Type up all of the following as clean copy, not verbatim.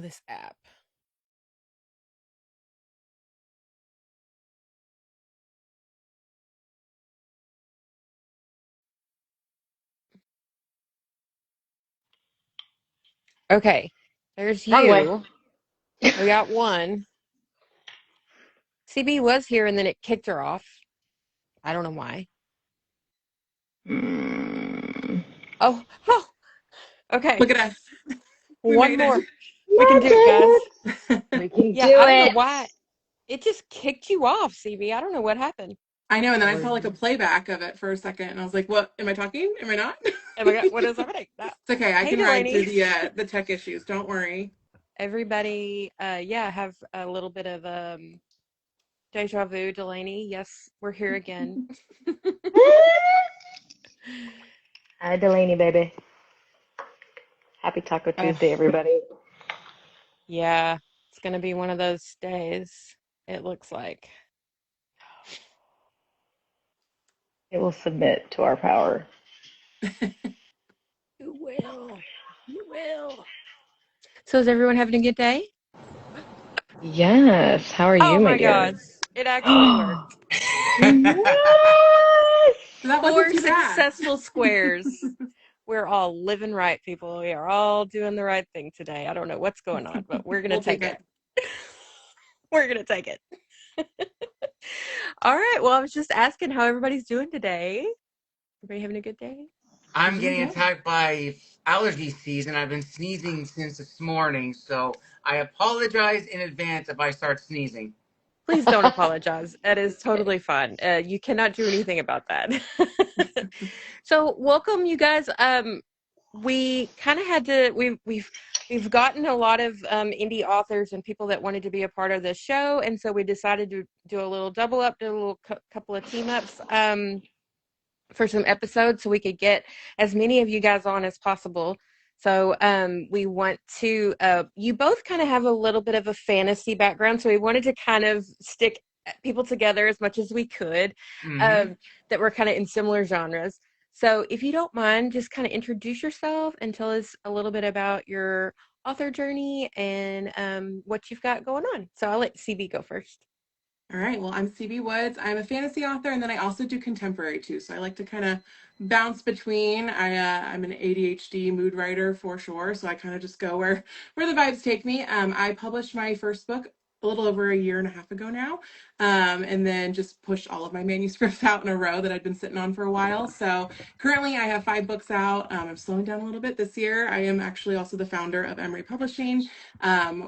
Oh, this app. Okay, there's Wrong way. you. We got one. CB was here and then it kicked her off. I don't know why. Mm. Oh, oh, okay. Look at us. We One made more. it. We can do it, guys. We can Yeah, do I don't know it. why. It just kicked you off, CB. I don't know what happened. I know, and then I saw like a Um, playback of it for a second, and I was like, "What? Am I talking? Am I not?" Oh my God, what is happening? No. It's okay. I Hey, can ride through Delaney. the tech issues. Don't worry. Everybody, yeah, have a little bit of deja vu, Delaney. Yes, we're here again. Hi, Delaney, baby. Happy Taco Uh, Tuesday, everybody. yeah, it's gonna be one of those days, it looks like. It will submit to our power. You will. You will. So is everyone having a good day? Yes. How are Oh you, my my dear? God, it actually worked. Yes. That wasn't Four too bad. successful squares. We're all living right, people. We are all doing the right thing today. I don't know what's going on, but we're gonna We'll take take it. it. We're gonna take it. All right. Well, I was just asking how everybody's doing today. Everybody having a good day? We're I'm doing getting good. attacked by allergy season. I've been sneezing since this morning, so I apologize in advance if I start sneezing. Please don't apologize. That is totally fine. You cannot do anything about that. So, welcome, you guys. We kind of had to. We've gotten a lot of indie authors and people that wanted to be a part of this show, and so we decided to do a little double up, do a little couple of team ups. For some episodes so we could get as many of you guys on as possible. So we want to, you both kind of have a little bit of a fantasy background. So we wanted to kind of stick people together as much as we could Hmm. um, that were kind of in similar genres. So if you don't mind, just kind of introduce yourself and tell us a little bit about your author journey and what you've got going on. So I'll let CB go first. All right. Well, I'm CB Woods. I'm a fantasy author, and then I also do contemporary too. So I like to kind of bounce between. I'm an ADHD mood writer for sure. So I kind of just go where the vibes take me. I published my first book a little over a year and a half ago now, and then just pushed all of my manuscripts out in a row that I'd been sitting on for a while. So currently, I have 5 books out. I'm slowing down a little bit this year. I am actually also the founder of Emery Publishing,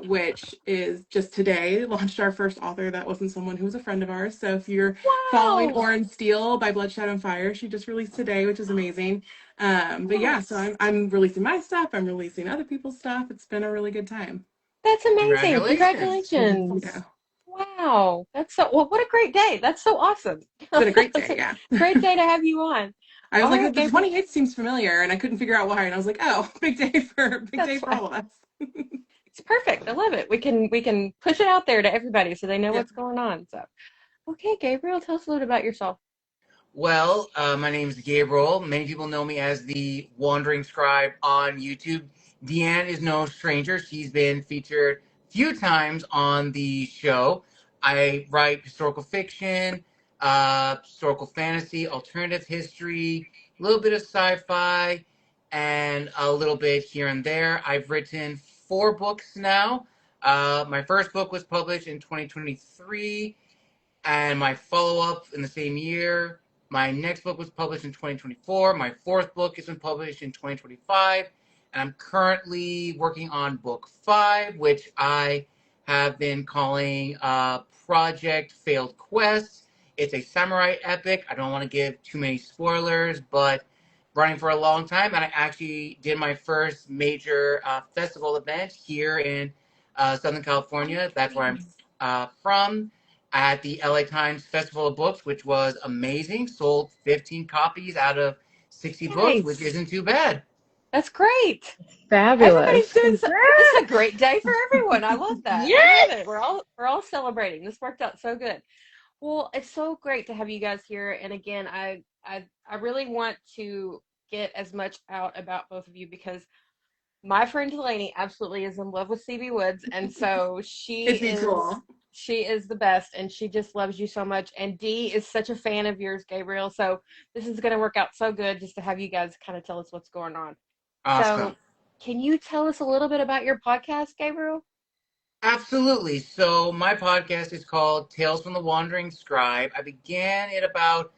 which is just today launched our first author that wasn't someone who was a friend of ours. So if you're following Wow, Orange Steel by Blood, Shadow, and Fire, she just released today, which is amazing. But yeah, so nice. I'm releasing my stuff. I'm releasing other people's stuff. It's been a really good time. That's amazing. Congratulations. Congratulations. Yeah, Wow. That's so, well, what a great day. That's so awesome. it's been a great That's day. a Yeah. great day to have you on. I was All like, right, the Gabriel. 28th seems familiar, and I couldn't figure out why. And I was like, oh, big day That's for fine. all of us. It's perfect. I love it. We can push it out there to everybody so they know Yep. what's going on. So, okay, Gabriel, tell us a little about yourself. Well, my name is Gabriel. Many people know me as the Wandering Scribe on YouTube. Deanne is no stranger. She's been featured a few times on the show. I write historical fiction, historical fantasy, alternative history, a little bit of sci-fi, and a little bit here and there. I've written 4 books now. My first book was published in 2023 and my follow up in the same year. My next book was published in 2024. My fourth book has been published in 2025. And I'm currently working on book 5, which I have been calling Project Failed Quest. It's a samurai epic. I don't want to give too many spoilers, but running for a long time. And I actually did my first major festival event here in Southern California. That's where I'm from, at the LA Times Festival of Books, which was amazing. Sold 15 copies out of 60 books, which Nice. isn't too bad. That's great. Fabulous. Everybody's doing so. This is a Congrats. great day for everyone. I love that. I love Yes. it. We're all celebrating. This worked out so good. Well, it's so great to have you guys here. And again, I really want to get as much out about both of you because my friend Delaney absolutely is in love with CB Woods, and so It's mutual. she is the best, and she just loves you so much. And Dee is such a fan of yours, Gabriel. So this is going to work out so good just to have you guys kind of tell us what's going on. Awesome. So, can you tell us a little bit about your podcast, Gabriel? Absolutely. So my podcast is called Tales from the Wandering Scribe. I began it about,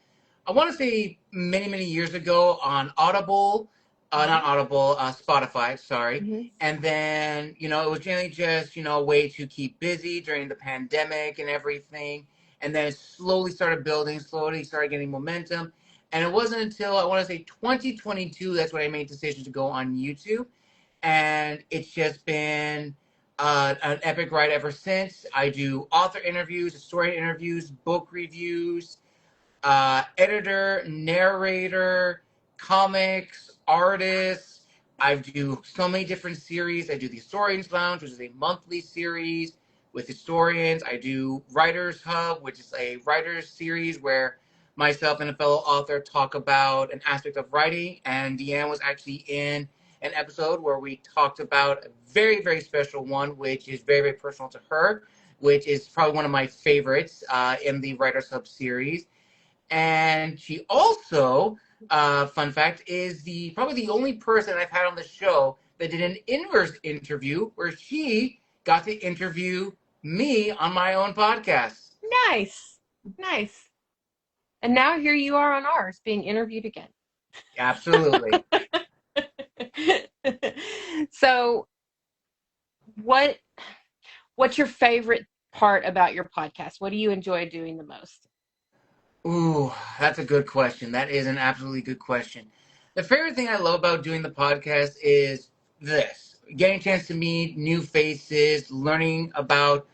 I want to say many, many years ago on Audible, not Mm-hmm. Audible, Spotify, sorry. Mm-hmm. And then, it was generally just, a way to keep busy during the pandemic and everything. And then it slowly started building, slowly started getting momentum. And it wasn't until I want to say 2022, that's when I made the decision to go on YouTube, and it's just been an epic ride ever since. I do author interviews, historian interviews, book reviews, editor, narrator, comics, artists. I do so many different series. I do the Historians Lounge, which is a monthly series with historians. I do Writers Hub, which is a writers series where myself and a fellow author talk about an aspect of writing. And Deanne was actually in an episode where we talked about a very, very special one, which is very, very personal to her, which is probably one of my favorites in the Writers Hub series. And she also, fun fact, is the probably the only person I've had on the show that did an inverse interview where she got to interview me on my own podcast. Nice, nice. And now here you are on ours, being interviewed again. Absolutely. So, what what's your favorite part about your podcast? What do you enjoy doing the most? Ooh, that's a good question. That is an absolutely good question. The favorite thing I love about doing the podcast is this getting a chance to meet new faces, learning about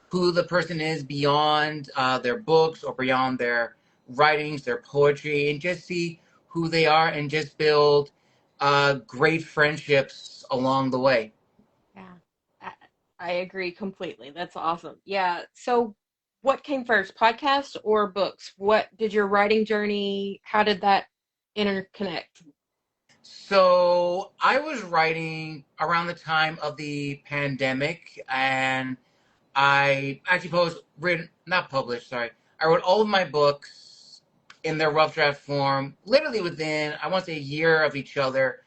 who the person is beyond their books or beyond their writings, their poetry, and just see who they are and just build great friendships along the way. Yeah, I, I agree completely. That's awesome. Yeah. So, what came first, podcast or books? What did your writing journey, how did that interconnect? So I was writing around the time of the pandemic, and I actually not published, sorry. I wrote all of my books in their rough draft form, literally within, I want to say, a year of each other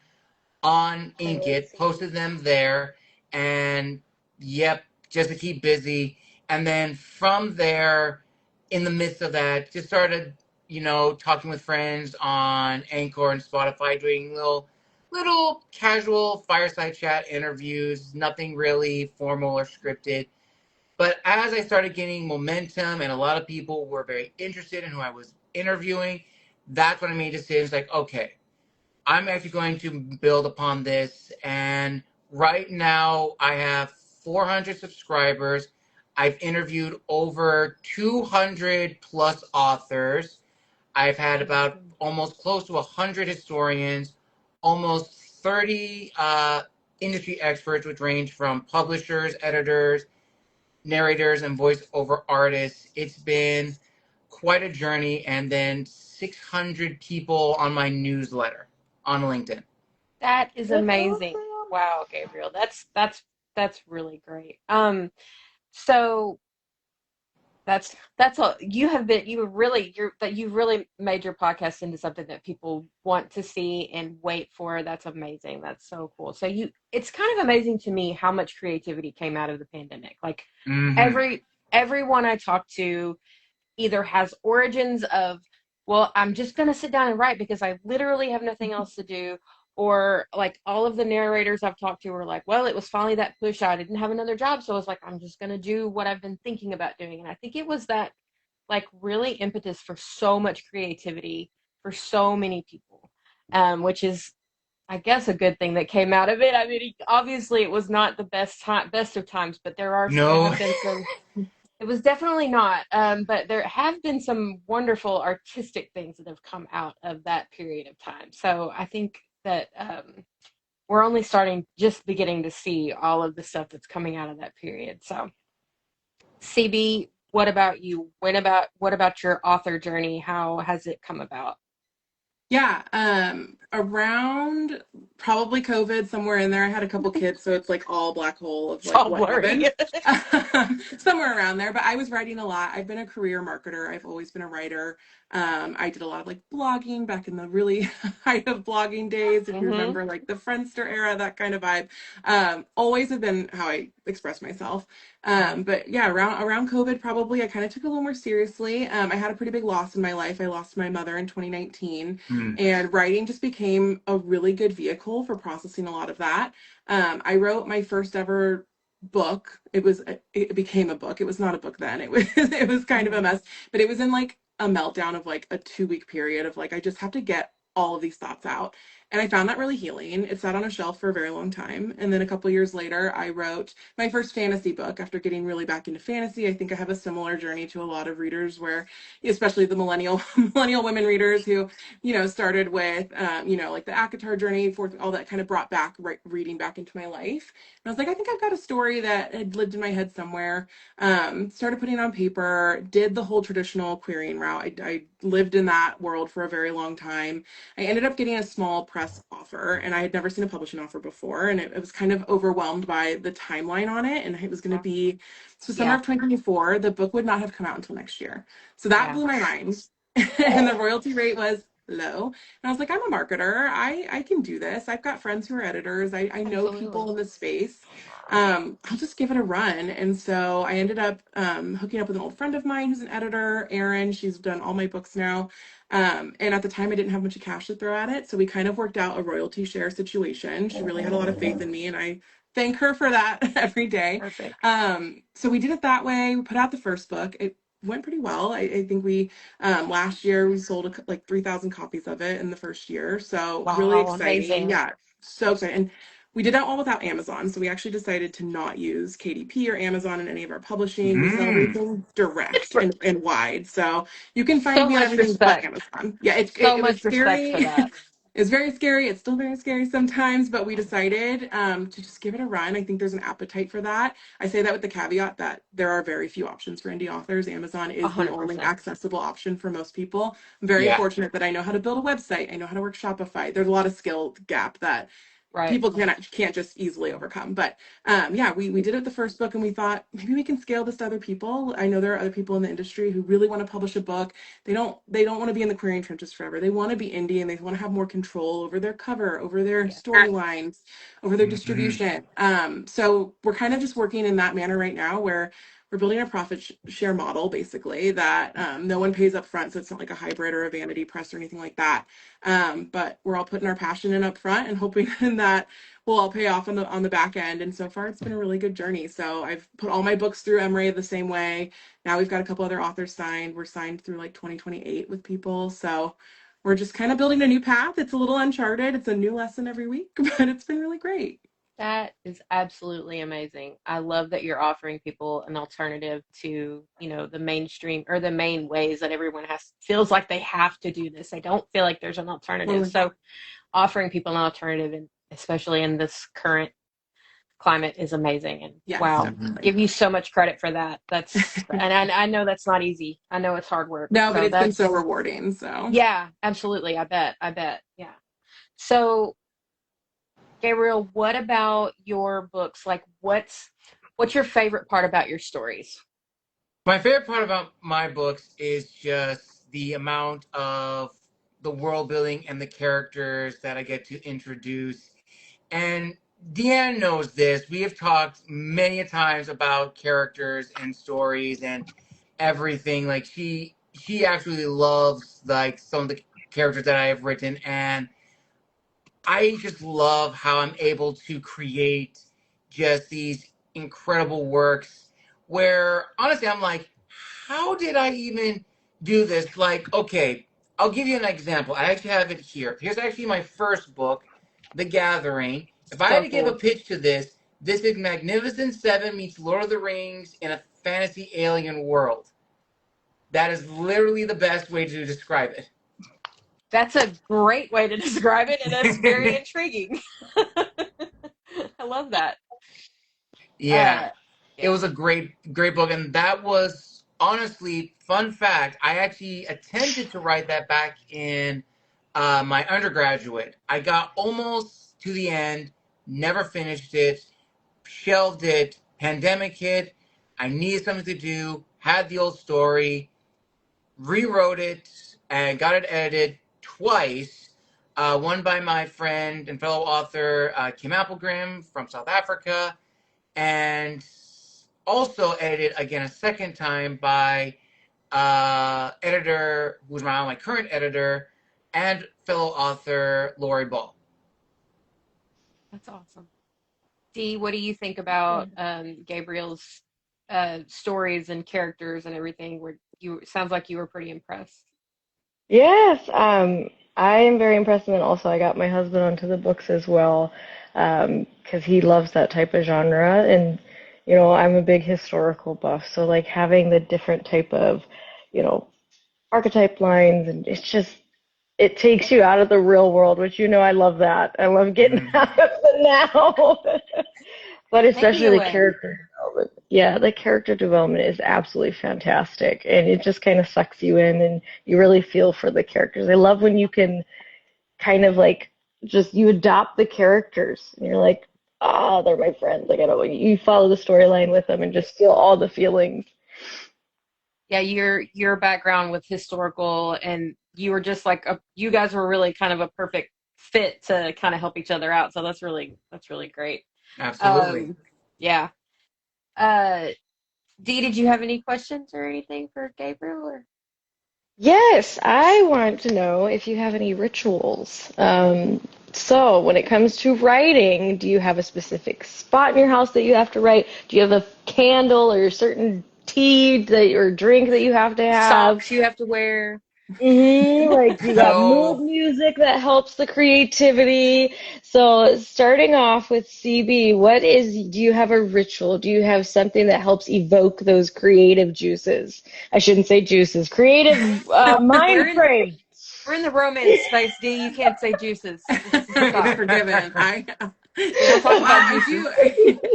on Inkit, posted them there, and yep, just to keep busy. And then from there, in the midst of that, just started, talking with friends on Anchor and Spotify, doing little casual fireside chat interviews, nothing really formal or scripted. But as I started getting momentum and a lot of people were very interested in who I was interviewing, that's when I made decisions like, okay, I'm actually going to build upon this. And right now I have 400 subscribers. I've interviewed over 200 plus authors. I've had about Amazing. almost close to 100 historians, almost 30 industry experts, which range from publishers, editors, narrators, and voiceover artists. It's been quite a journey. And then 600 people on my newsletter on LinkedIn. That is That's amazing. awesome. Wow, Gabriel. That's really great. So that's all you have been you really you're that you've really made your podcast into something that people want to see and wait for. That's amazing. That's so cool. So it's kind of amazing to me how much creativity came out of the pandemic. Like Hmm. every everyone I talk to either has origins of, well, I'm just going to sit down and write because I literally have nothing else to do. Or like all of the narrators I've talked to were like, well, it was finally that push. I didn't have another job. So I was like, I'm just going to do what I've been thinking about doing. And I think it was that like really impetus for so much creativity for so many people, which is, I guess, a good thing that came out of it. I mean, obviously it was not the best of times, but there No. have been some, it was definitely not. But there have been some wonderful artistic things that have come out of that period of time. So I think that we're only just beginning to see all of the stuff that's coming out of that period. So, CB, what about you? What about your author journey? How has it come about? Yeah, around probably COVID, somewhere in there. I had a couple kids, so it's like all black hole of It's like all what blurry. happened. Somewhere around there. But I was writing a lot. I've been a career marketer. I've always been a writer. I did a lot of like blogging back in the really height of blogging days, if you Hmm. remember, like the Friendster era, that kind of vibe. Always have been how I express myself. But yeah, around COVID, probably I kind of took it a little more seriously. I had a pretty big loss in my life. I lost my mother in 2019, Mm. and writing just became a really good vehicle for processing a lot of that. I wrote my first ever book. It became a book. It was not a book then. It was it was kind of a mess, but it was in like a meltdown of like a 2 week period of like I just have to get all of these thoughts out. And I found that really healing. It sat on a shelf for a very long time. And then a couple years later, I wrote my first fantasy book after getting really back into fantasy. I think I have a similar journey to a lot of readers where, especially the millennial women readers who, started with, like the ACOTAR journey, for all that kind of brought back reading back into my life. And I was like, I think I've got a story that had lived in my head somewhere. Started putting it on paper, did the whole traditional querying route. I lived in that world for a very long time. I ended up getting a small press offer, and I had never seen a publishing offer before. And it was kind of overwhelmed by the timeline on it. And it was going to be, so summer Yeah. of 2024, the book would not have come out until next year. So that Yeah. blew my mind. And the royalty rate was low. And I was like, I'm a marketer. I can do this. I've got friends who are editors. I know people Absolutely. in this space. I'll just give it a run. And so I ended up hooking up with an old friend of mine who's an editor, Erin. She's done all my books now. And at the time, I didn't have much of cash to throw at it. So we kind of worked out a royalty share situation. She really had a lot of faith in me, and I thank her for that every day. Perfect. So we did it that way. We put out the first book. It went pretty well. I think last year we sold like 3,000 copies of it in the first year. So really Wow. exciting. Amazing. Yeah, so exciting. And we did that all without Amazon. So we actually decided to not use KDP or Amazon in any of our publishing. We sell Mm. everything direct and wide. So you can find So me on much everything but respect. Amazon. Yeah, So it was much respect for scary. that. It's very scary. It's still very scary sometimes, but we decided to just give it a run. I think there's an appetite for that. I say that with the caveat that there are very few options for indie authors. Amazon is the only 100%. accessible option for most people. I'm very Yeah. fortunate that I know how to build a website. I know how to work Shopify. There's a lot of skill gap that Right. people can't just easily overcome. But yeah, we did it the first book, and we thought maybe we can scale this to other people. I know there are other people in the industry who really want to publish a book. They don't want to be in the querying trenches forever. They want to be indie, and they want to have more control over their cover, over their Yeah. storylines, over their Hmm. distribution. So we're kind of just working in that manner right now, where we're building a profit share model, basically, that no one pays up front, so it's not like a hybrid or a vanity press or anything like that. But we're all putting our passion in up front and hoping that will all pay off on the back end. And so far, it's been a really good journey. So I've put all my books through Emory the same way. Now we've got a couple other authors signed. We're signed through like 2028 with people. So we're just kind of building a new path. It's a little uncharted. It's a new lesson every week, but it's been really great. That is absolutely amazing. I love that you're offering people an alternative to, the mainstream or the main ways that everyone feels like they have to do this. I don't feel like there's an alternative. Totally. So offering people an alternative, and especially in this current climate, is amazing. And Yes, wow, definitely. give you so much credit for that. And I know that's not easy. I know it's hard work. No, but So it's been so that's, rewarding. So yeah, absolutely. I bet. I bet. Yeah. So Gabriel, what about your books? Like what's your favorite part about your stories? My favorite part about my books is just the amount of the world building and the characters that I get to introduce. And Deanne knows this. We have talked many a times about characters and stories and everything. Like she actually loves like some of the characters that I have written, and I just love how I'm able to create just these incredible works where honestly I'm like, how did I even do this? Like, okay, I'll give you an example. I actually have it here. Here's actually my first book, The Gathering. If I had So to give a cool. pitch to this is Magnificent Seven meets Lord of the Rings in a fantasy alien world. That is literally the best way to describe That's a great way to describe it, and that's very it. intriguing. I love that. Yeah. Uh, It yeah. was a great book, and that was honestly, fun fact, I actually attempted to write that back in my undergraduate. I got almost to the end, never finished it, shelved it. Pandemic hit. I needed something to do. Had the old story, rewrote it, and got it edited twice. One by my friend and fellow author Kim Applegrim from South Africa, and also edited again a second time by editor who's now my current editor and fellow author Lori Ball. That's awesome. Dee, what do you think about Gabriel's stories and characters and everything? Where you sounds like you were pretty impressed. Yes, I am very impressed, and then also I got my husband onto the books as well, because he loves that type of genre, and I'm a big historical buff, so like having the different type of, you know, archetype lines, and it takes you out of the real world, which I love that. I love getting Mm-hmm. out of the now. But Take me especially the away. character development. Yeah, the character development is absolutely fantastic. And it just kind of sucks you in and you really feel for the characters. I love when you can kind of like just you adopt the characters and you're like, ah, they're my friends. Like I don't you follow the storyline with them and just feel all the feelings. Yeah, your background with historical, and you were just like you guys were really kind of a perfect fit to kind of help each other out. So that's really great. Absolutely. Um, yeah. Uh, Dee, did you have any questions or anything for Gabriel? Or Yes, I want to know if you have any rituals. So, when it comes to writing, do you have a specific spot in your house that you have to write? Do you have a candle or a certain tea that or drink that you have to have? socks you have to wear? Like you got mood So music that helps the creativity. So, starting off with CB, do you have a ritual? Do you have something that helps evoke those creative juices? I shouldn't say juices, creative We're mind in frame. we're in the romance space, Dee. You can't say juices. Just It's stop. forgiven. We don't talk Well, about I juices. do.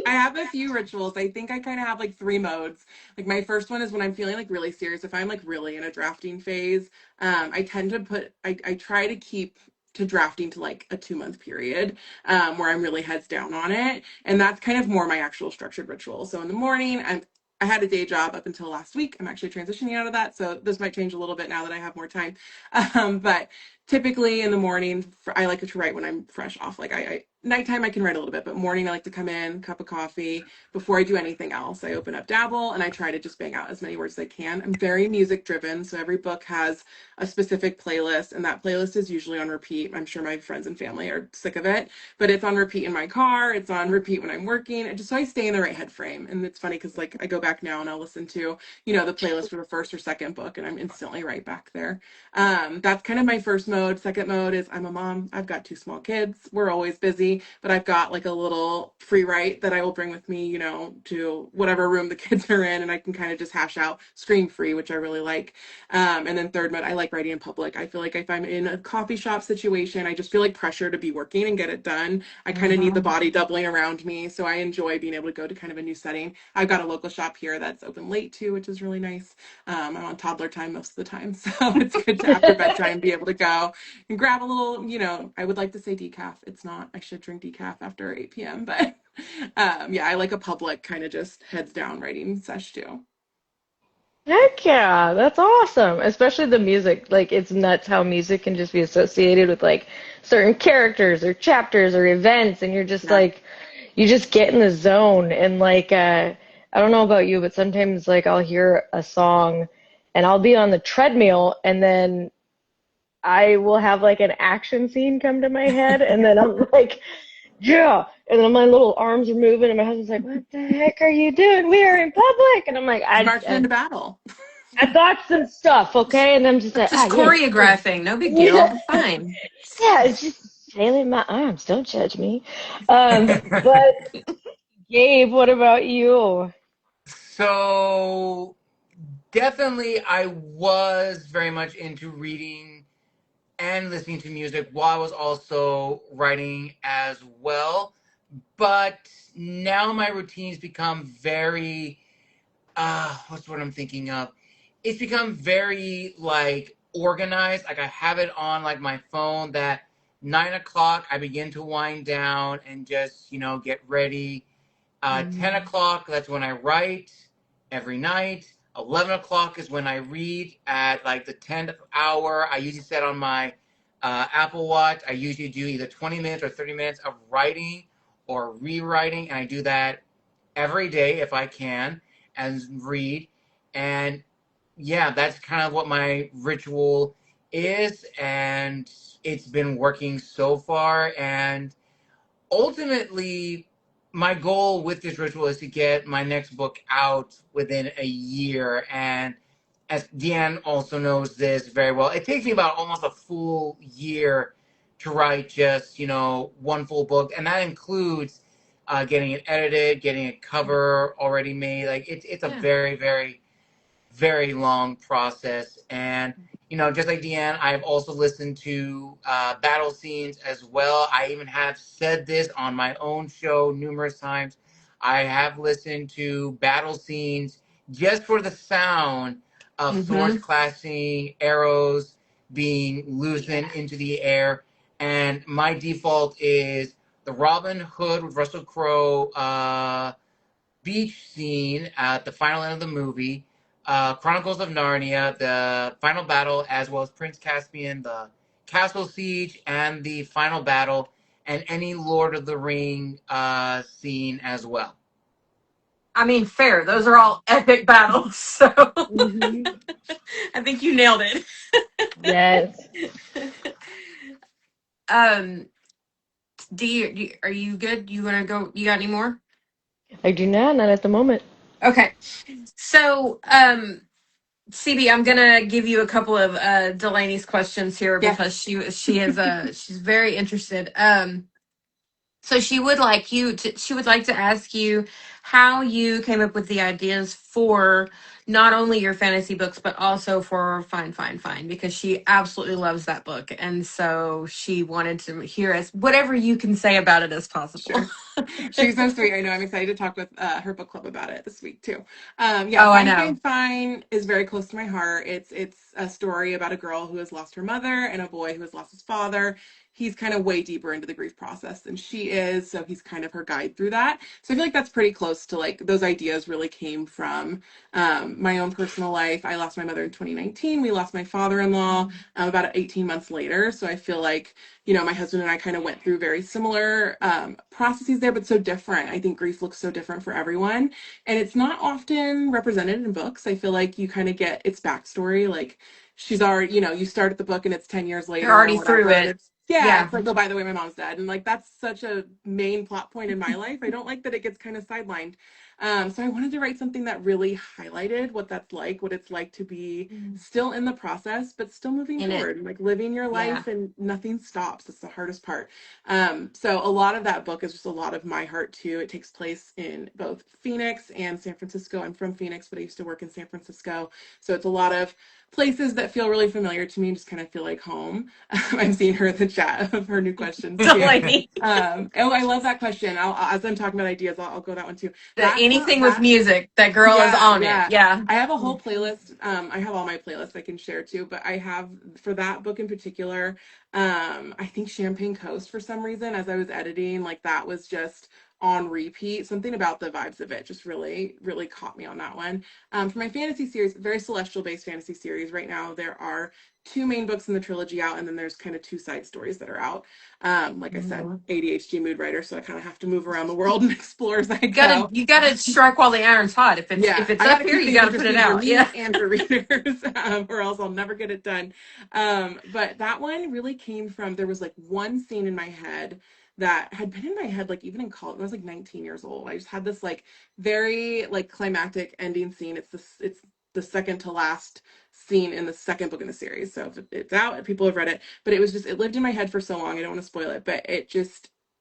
I have a few rituals. I think I kind of have like three modes. Like my first one is when I'm feeling like really serious. If I'm like really in a drafting phase, I tend to I try to keep to drafting to like a 2 month period where I'm really heads down on it, and that's kind of more my actual structured ritual. So in the morning, I had a day job up until last week. I'm actually transitioning out of that, so this might change a little bit now that I have more time. But typically in the morning, I like to write when I'm fresh off. Like nighttime I can write a little bit, but morning I like to come in, cup of coffee. Before I do anything else, I open up Dabble and I try to just bang out as many words as I can. I'm very music driven, so every book has a specific playlist, and that playlist is usually on repeat. I'm sure my friends and family are sick of it, but it's on repeat in my car. It's on repeat when I'm working, and just so I stay in the right head frame. And it's funny because like I go back now and I'll listen to the playlist for the first or second book, and I'm instantly right back there. That's kind of my first mode. Second mode is I'm a mom. I've got two small kids. We're always busy, but I've got like a little free write that I will bring with me, to whatever room the kids are in, and I can kind of just hash out screen free, which I really like. And then third mode, I like writing in public. I feel like if I'm in a coffee shop situation, I just feel like pressure to be working and get it done. I kind of need the body doubling around me, so I enjoy being able to go to kind of a new setting. I've got a local shop here that's open late too, which is really nice. I'm on toddler time most of the time, so it's good to after bedtime be able to go and grab a little, I would like to say decaf. It's not. I should drink decaf after 8 p.m., but yeah, I like a public kind of just heads down writing sesh too. Heck yeah, that's awesome. Especially the music. Like it's nuts how music can just be associated with like certain characters or chapters or events and you're just Yeah. like you just get in the zone and like I don't know about you, but sometimes like I'll hear a song and I'll be on the treadmill and then I will have like an action scene come to my head and then I'm like, yeah. And then my little arms are moving and my husband's like, what the heck are you doing? We are in public. And I'm like, He's marching into battle. I got some stuff, okay? And I'm just like, Just yeah, choreographing, no big yeah, deal. Fine. yeah, it's just sailing my arms. Don't judge me. But Gabe, what about you? So definitely I was very much into reading and listening to music while I was also writing as well. But now my routines become very what's what I'm thinking of? It's become very like organized. Like I have it on like my phone that 9 o'clock I begin to wind down and just, get ready. 10 o'clock, that's when I write every night. 11 o'clock is when I read at like the 10th hour. I usually set on my Apple Watch. I usually do either 20 minutes or 30 minutes of writing or rewriting. And I do that every day if I can and read. And yeah, that's kind of what my ritual is. And it's been working so far. And ultimately, my goal with this ritual is to get my next book out within a year. And as Deanne also knows this very well, it takes me about almost a full year to write just, one full book. And that includes getting it edited, getting a cover already made. Like it's a very, very, very long process. And, just like Deanne, I've also listened to battle scenes as well. I even have said this on my own show numerous times. I have listened to battle scenes just for the sound of swords clashing, arrows being loosened into the air. And my default is the Robin Hood with Russell Crowe beach scene at the final end of the movie, Chronicles of Narnia, the final battle, as well as Prince Caspian, the castle siege, and the final battle, and any Lord of the Ring scene as well. I mean, fair. Those are all epic battles. So I think you nailed it. Yes. Are you good? You want to go? You got any more? I do not at the moment. Okay. So, CB, I'm gonna give you a couple of Delaney's questions here because she's very interested. So she would like she would like to ask you how you came up with the ideas for not only your fantasy books but also for Fine Fine Fine, because she absolutely loves that book, and so she wanted to hear as whatever you can say about it as possible. Sure. She's so sweet. I know. I'm excited to talk with her book club about it this week too. Oh, I Fine know. Fine Fine is very close to my heart. It's a story about a girl who has lost her mother and a boy who has lost his father. He's kind of way deeper into the grief process than she is, so he's kind of her guide through that. So I feel like that's pretty close to, like, those ideas really came from my own personal life. I lost my mother in 2019. We lost my father-in-law about 18 months later. So I feel like, my husband and I kind of went through very similar processes there, but so different. I think grief looks so different for everyone. And it's not often represented in books. I feel like you kind of get its backstory. Like, she's already, you start at the book and it's 10 years later. You're already or whatever, through and it. it's Yeah. it's like, oh, by the way, my mom's dead. And like, that's such a main plot point in my life. I don't like that it gets kind of sidelined. So I wanted to write something that really highlighted what that's like, what it's like to be still in the process, but still moving forward, like living your life, and nothing stops. It's the hardest part. So a lot of that book is just a lot of my heart too. It takes place in both Phoenix and San Francisco. I'm from Phoenix, but I used to work in San Francisco. So it's a lot of places that feel really familiar to me, just kind of feel like home. I'm seeing her in the chat of her new questions too. I love that question. As I'm talking about ideas, I'll go that one too. Anything with music, that girl is on it. Yeah. I have a whole playlist. I have all my playlists I can share too, but I have, for that book in particular, I think Champagne Coast, for some reason, as I was editing, like, that was just on repeat. Something about the vibes of it just really, really caught me on that one. For my fantasy series, very celestial based fantasy series, right now there are 2 main books in the trilogy out, and then there's kind of 2 side stories that are out. Like I said, ADHD mood writer, so I kind of have to move around the world and explore as I go. You gotta strike while the iron's hot. If it's up here, you gotta put it out. Yeah, and for readers, or else I'll never get it done. But that one really came from, there was like one scene in my head that had been in my head, like, even in college. I was like 19 years old. I just had this like very like climactic ending scene. It's the second to last scene in the second book in the series. So if it's out, people have read it, but it lived in my head for so long. I don't want to spoil it, but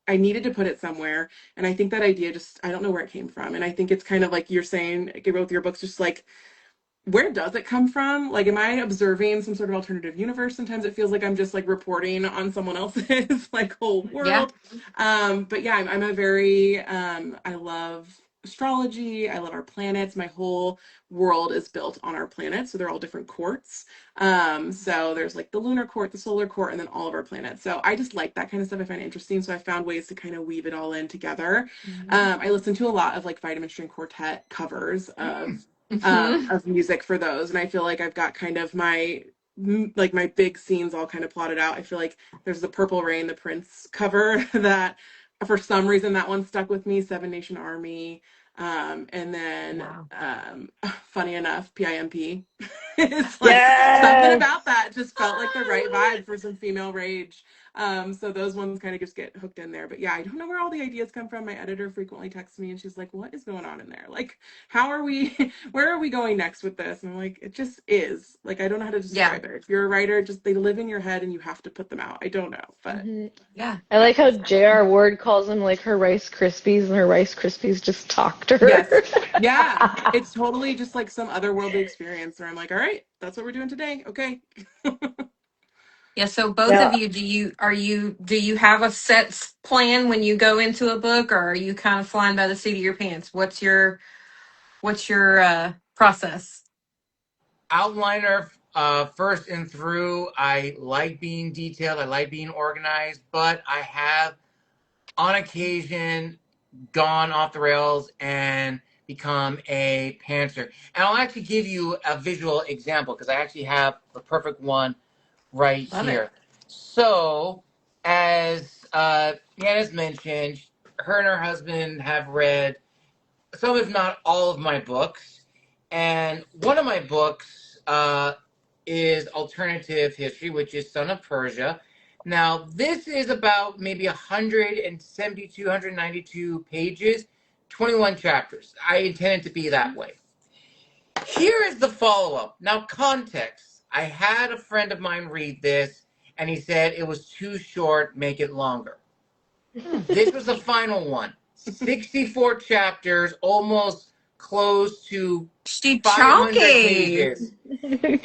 I needed to put it somewhere. And I think that idea I don't know where it came from. And I think it's kind of like you're saying, Gabriel, with your books, just like, where does it come from? Like, am I observing some sort of alternative universe? Sometimes it feels like I'm just like reporting on someone else's like whole world. But yeah, I'm a very, I love astrology. I love our planets. My whole world is built on our planets, so they're all different courts. So there's like the lunar court, the solar court, and then all of our planets. So I just like that kind of stuff. I find it interesting. So I found ways to kind of weave it all in together. I listen to a lot of like Vitamin String Quartet covers of music for those, and I feel like I've got kind of my big scenes all kind of plotted out. I feel like there's the Purple Rain, the Prince cover that for some reason that one stuck with me, Seven Nation Army. And then funny enough, PIMP. It's like something Yes. about that just felt like the right vibe for some female rage. So those ones kind of just get hooked in there. But yeah, I don't know where all the ideas come from. My editor frequently texts me and she's like, what is going on in there? Like, how are we, where are we going next with this? And I'm like, it just is. Like, I don't know how to describe it. If you're a writer, just they live in your head and you have to put them out. I don't know, but Yeah. I like how J.R. Ward calls them like her Rice Krispies, and her Rice Krispies just talk to her. yes. Yeah. It's totally just like some otherworldly experience where I'm like, all right, that's what we're doing today. Okay. Yeah, so both of Yeah. you, do you have a set plan when you go into a book, or are you kind of flying by the seat of your pants? What's your process? Outliner, first and through. I like being detailed. I like being organized, but I have on occasion gone off the rails and become a pantser. And I'll actually give you a visual example because I actually have the perfect one right Love it. here. So, as Janice mentioned, her and her husband have read some, if not all, of my books. And one of my books is Alternative History, which is Son of Persia. Now, this is about maybe 172, 192 pages, 21 chapters. I intend it to be that way. Here is the follow up. Now, context. I had a friend of mine read this, and he said it was too short, make it longer. This was the final one. 64 chapters, almost close to She 500 chunky. pages.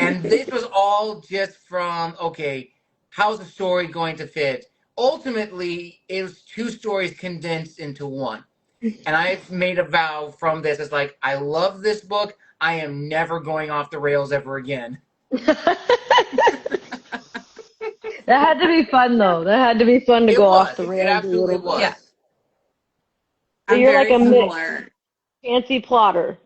And this was all just from, okay, how's the story going to fit? Ultimately, it was two stories condensed into one. And I've made a vow from this. It's like, I love this book. I am never going off the rails ever again. That had to be fun, though. That had to be fun to It go was. off the It rails a absolutely little bit. was. Yeah. So I'm you're like very a mix, similar. fancy plotter,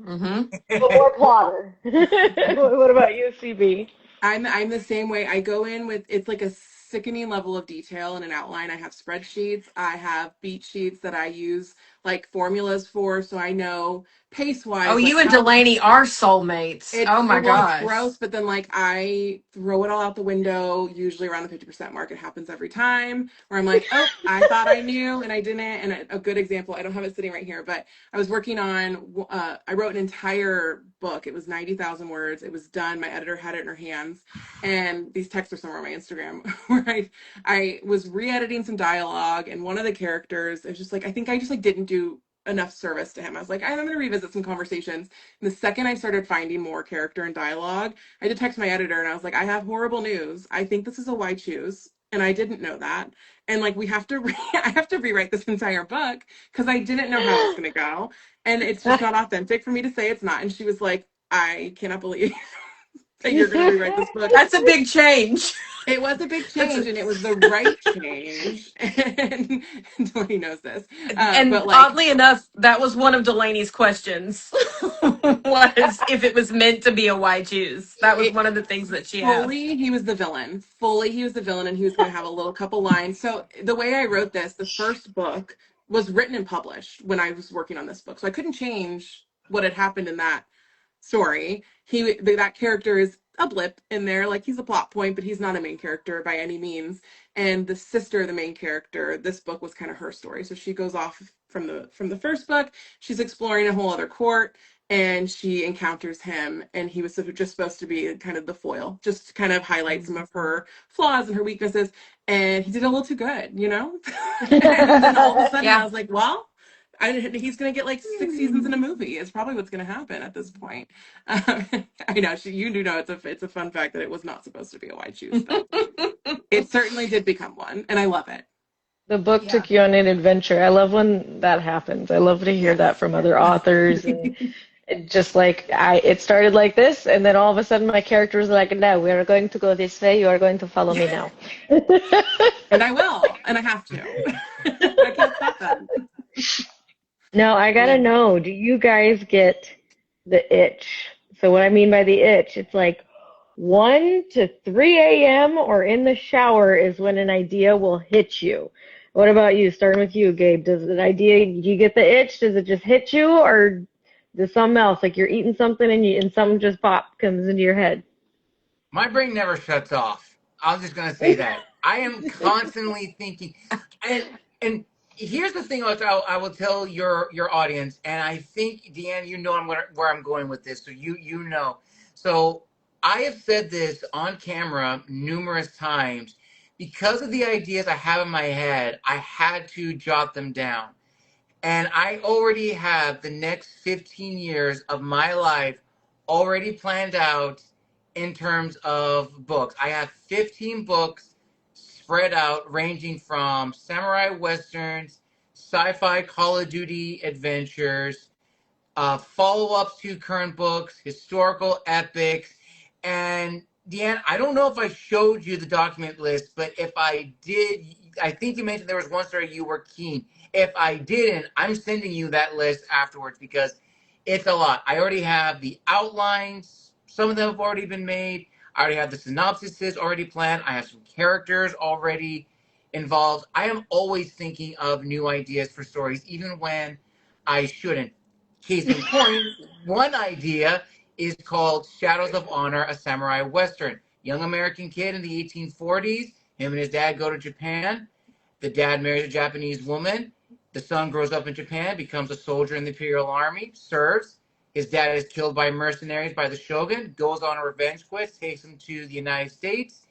Mm-hmm. but more plotter. What about you, CB? I'm the same way. I go in with it's like a sickening level of detail in an outline. I have spreadsheets, I have beat sheets that I use like formulas for, so I know pace Oh, wise, like you and how Delaney are soulmates. Oh my well, it's gosh. gross, but then like I throw it all out the window, usually around the 50% mark. It happens every time where I'm like, oh, I thought I knew and I didn't. And a good example, I don't have it sitting right here, but I was working on, I wrote an entire book. It was 90,000 words. It was done. My editor had it in her hands. And these texts are somewhere on my Instagram where I was re-editing some dialogue and one of the characters, it was just like, I think I just like didn't do enough service to him. I was like, I'm going to revisit some conversations. And the second I started finding more character and dialogue, I did text my editor and I was like, I have horrible news. I think this is a why choose. And I didn't know that. And like, we have to, I have to rewrite this entire book because I didn't know how it's going to go. And it's just not authentic for me to say it's not. And she was like, I cannot believe that you're going to rewrite this book. That's a big change. It was a big That's change and it was the right change. And Delaney knows this. But and like, oddly enough, that was one of Delaney's questions. Was if it was meant to be a why choose. That was it, one of the things that she asked. fully he was the villain, fully he was the villain, and he was going to have a little couple lines. So the way I wrote this, the first book was written and published when I was working on this book, so I couldn't change what had happened in that story. That character is a blip in there, like he's a plot point, but he's not a main character by any means. And the sister of the main character, this book was kind of her story, so she goes off from the first book. She's exploring a whole other court and she encounters him, and he was just supposed to be kind of the foil, just to kind of highlight some of her flaws and her weaknesses, and he did a little too good, you know. And then all of a sudden I Yeah. was like, well, he's gonna get like 6 seasons in a movie is probably what's gonna happen at this point. I know you do know it's a fun fact that it was not supposed to be a wide choose, but it certainly did become one, and I love it. The book Yeah. took you on an adventure. I love when that happens. I love to hear that Yes. from other authors, and it just like it started like this, and then all of a sudden my character was like, "No, we are going to go this way. You are going to follow me now." And I will, and I have to. I can't stop that. Now I gotta Yeah. know, do you guys get the itch? So what I mean by the itch, it's like 1 to 3 a.m. or in the shower is when an idea will hit you. What about you? Starting with you, Gabe. Does an idea, do you get the itch? Does it just hit you, or does something else, like you're eating something and something just pop comes into your head? My brain never shuts off. I'm just gonna say that. I am constantly thinking, and here's the thing I will tell your audience, and I think Deanna, you know where I'm going with this, so you know. So I have said this on camera numerous times because of the ideas I have in my head. I had to jot them down. And I already have the next 15 years of my life already planned out in terms of books. I have 15 books spread out, ranging from samurai westerns, sci fi Call of Duty adventures, follow ups to current books, historical epics. And Deanne, I don't know if I showed you the document list, but if I did, I think you mentioned there was one story you were keen. If I didn't, I'm sending you that list afterwards because it's a lot. I already have the outlines, some of them have already been made. I already have the synopsises already planned. I have some characters already involved. I am always thinking of new ideas for stories, even when I shouldn't. Case in point, one idea is called Shadows of Honor, a samurai western. Young American kid in the 1840s. Him and his dad go to Japan. The dad marries a Japanese woman. The son grows up in Japan, becomes a soldier in the Imperial Army, serves. His dad is killed by mercenaries by the shogun, goes on a revenge quest, takes him to the United States,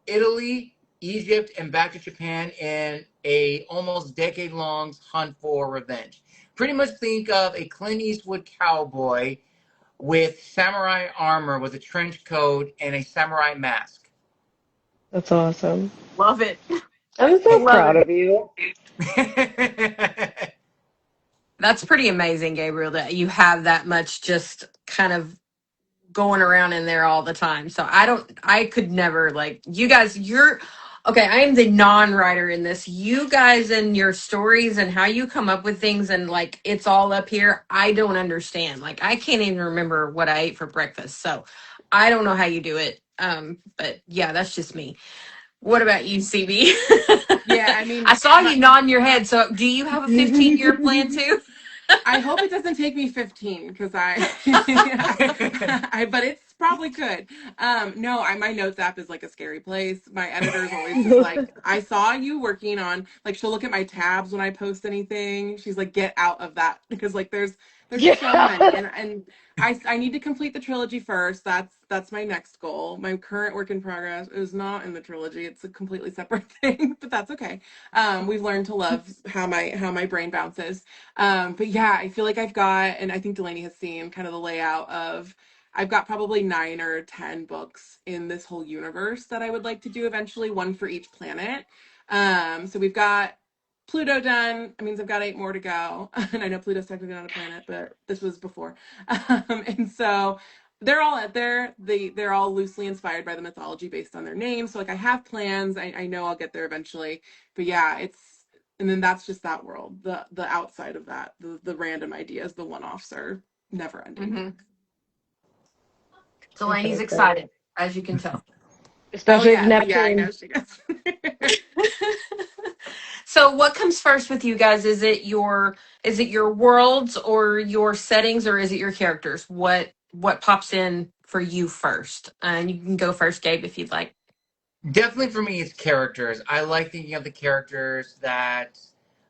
Italy, Egypt, and back to Japan in a almost decade-long hunt for revenge. Pretty much think of a Clint Eastwood cowboy with samurai armor, with a trench coat and a samurai mask. That's awesome. Love it. I'm so Love proud it. of you. That's pretty amazing, Gabriel, that you have that much just kind of going around in there all the time. So I could never, like, you guys, okay, I am the non-writer in this. You guys and your stories and how you come up with things and like it's all up here. I don't understand. Like I can't even remember what I ate for breakfast. So I don't know how you do it. But yeah, that's just me. What about you, CB? Yeah, I I mean, saw you nodding your head. So do you have a 15-year plan too? I hope it doesn't take me 15 because but it's probably could. No, my notes app is like a scary place. My editor's always just like, I saw you working on, like, she'll look at my tabs when I post anything. She's like, get out of that because like there's so many, Yeah. and I need to complete the trilogy first. That's my next goal. My current work in progress is not in the trilogy. It's a completely separate thing, but that's okay. We've learned to love how my brain bounces. But yeah, I feel like I've got, and I think Delaney has seen kind of the layout of, I've got probably 9 or 10 books in this whole universe that I would like to do eventually, one for each planet. So we've got Pluto done. That means I've got 8 more to go. And I know Pluto's technically not a planet, but this was before. And so they're all out there. They're all loosely inspired by the mythology based on their names. So like I have plans. I know I'll get there eventually. But yeah, and then that's just that world. The outside of that, the random ideas, the one-offs are never ending. Mm-hmm. I'm so Delaney's excited. excited, as you can tell. Oh Especially with yeah, I know Neptune. she is. So what comes first with you guys? Is it your worlds or your settings or is it your characters? What pops in for you first? And you can go first, Gabe, if you'd like. Definitely for me, it's characters. I like thinking of the characters that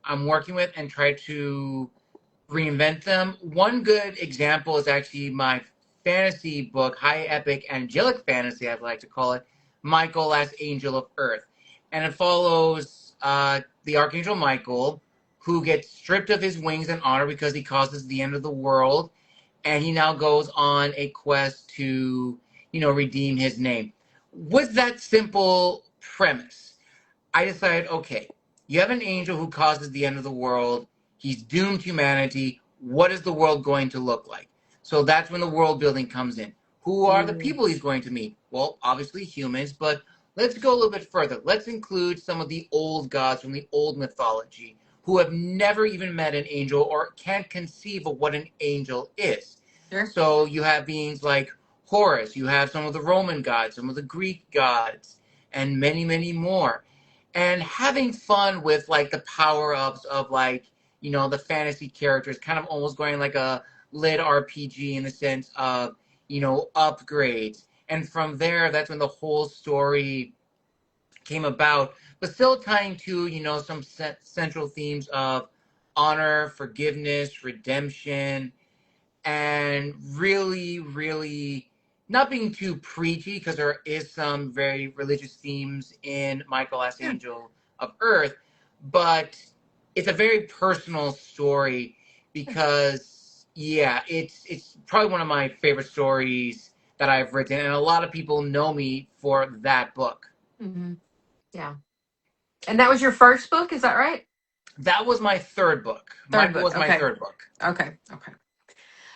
I'm working with and try to reinvent them. One good example is actually my fantasy book, high epic angelic fantasy, I'd like to call it, Michael as Angel of Earth. And it follows the Archangel Michael, who gets stripped of his wings and honor because he causes the end of the world. And he now goes on a quest to, redeem his name. With that simple premise, I decided, okay, You have an angel who causes the end of the world. He's doomed humanity. What is the world going to look like? So that's when the world building comes in. Who are the Mm. people he's going to meet? Well, obviously humans, but let's go a little bit further. Let's include some of the old gods from the old mythology who have never even met an angel or can't conceive of what an angel is. Sure. So you have beings like Horus, you have some of the Roman gods, some of the Greek gods, and many, many more. And having fun with like the power ups of like, the fantasy characters, kind of almost going like a lit RPG in the sense of, upgrades. And from there, that's when the whole story came about, but still tying to, some central themes of honor, forgiveness, redemption, and really, really not being too preachy because there is some very religious themes in Michael Last Yeah. Angel of Earth, but it's a very personal story because it's probably one of my favorite stories that I've written, and a lot of people know me for that book. Mm-hmm. Yeah. And that was your first book, is that right? That was my third book. Third Michael book. was my Okay. third book. Okay. Okay.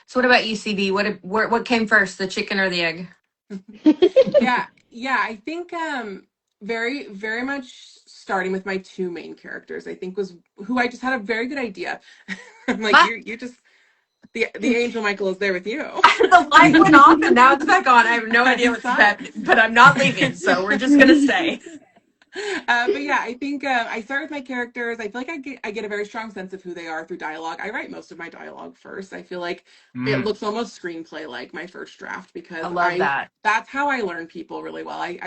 So what about you, CB? What came first, the chicken or the egg? Yeah, I think very very much starting with my two main characters, I think was who I just had a very good idea. I'm like, Ah, you just the angel Michael is there with you. the light went off and now it's back on. I have no idea I what's saw it. happening, but I'm not leaving, so we're just gonna stay. But yeah, I think I start with my characters. I feel like I get a very strong sense of who they are through dialogue. I write most of my dialogue first. I feel like it Mm. looks almost screenplay like my first draft I because love that. that's how I learn people really well. I'm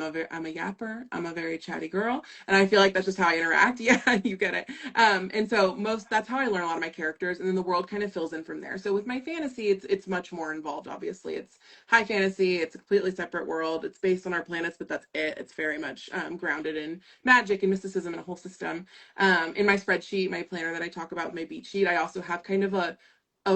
a yapper. I'm a very chatty girl, and I feel like that's just how I interact. Yeah, you get it. And so that's how I learn a lot of my characters, and then the world kind of fills in from there. So with my fantasy, it's much more involved. Obviously, it's high fantasy. It's a completely separate world. It's based on our planets, but that's it. It's very much grounded in magic and mysticism and a whole system. In my spreadsheet, my planner that I talk about, my beat sheet, I also have kind of a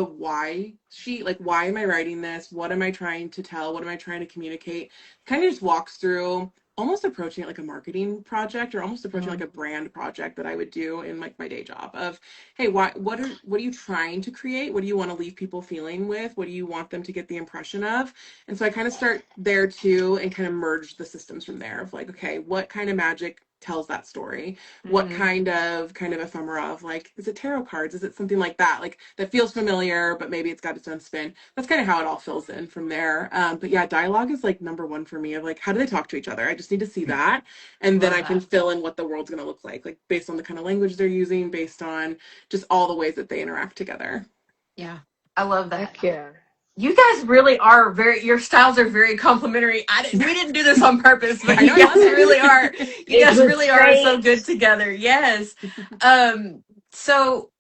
why sheet, like why am I writing this? What am I trying to tell? What am I trying to communicate? Kind of just walks through almost approaching it like a marketing project or almost approaching like a brand project that I would do in like my day job of, hey, what are you trying to create? What do you want to leave people feeling with? What do you want them to get the impression of? And so I kind of start there too and kind of merge the systems from there of like, okay, what kind of magic tells that story? What Mm-hmm. kind of ephemera of like, is it tarot cards? Is it something like that? Like that feels familiar, but maybe it's got its own spin. That's kind of how it all fills in from there. But yeah, dialogue is like number one for me of like, how do they talk to each other? I just need to see that. And then Love I can that. fill in what the world's going to look like based on the kind of language they're using, based on just all the ways that they interact together. Yeah, I love that. Heck yeah. You guys really are your styles are very complimentary. We didn't do this on purpose, but I know, you I love guys it. really are. You It guys was really are so great. good together. Yes. So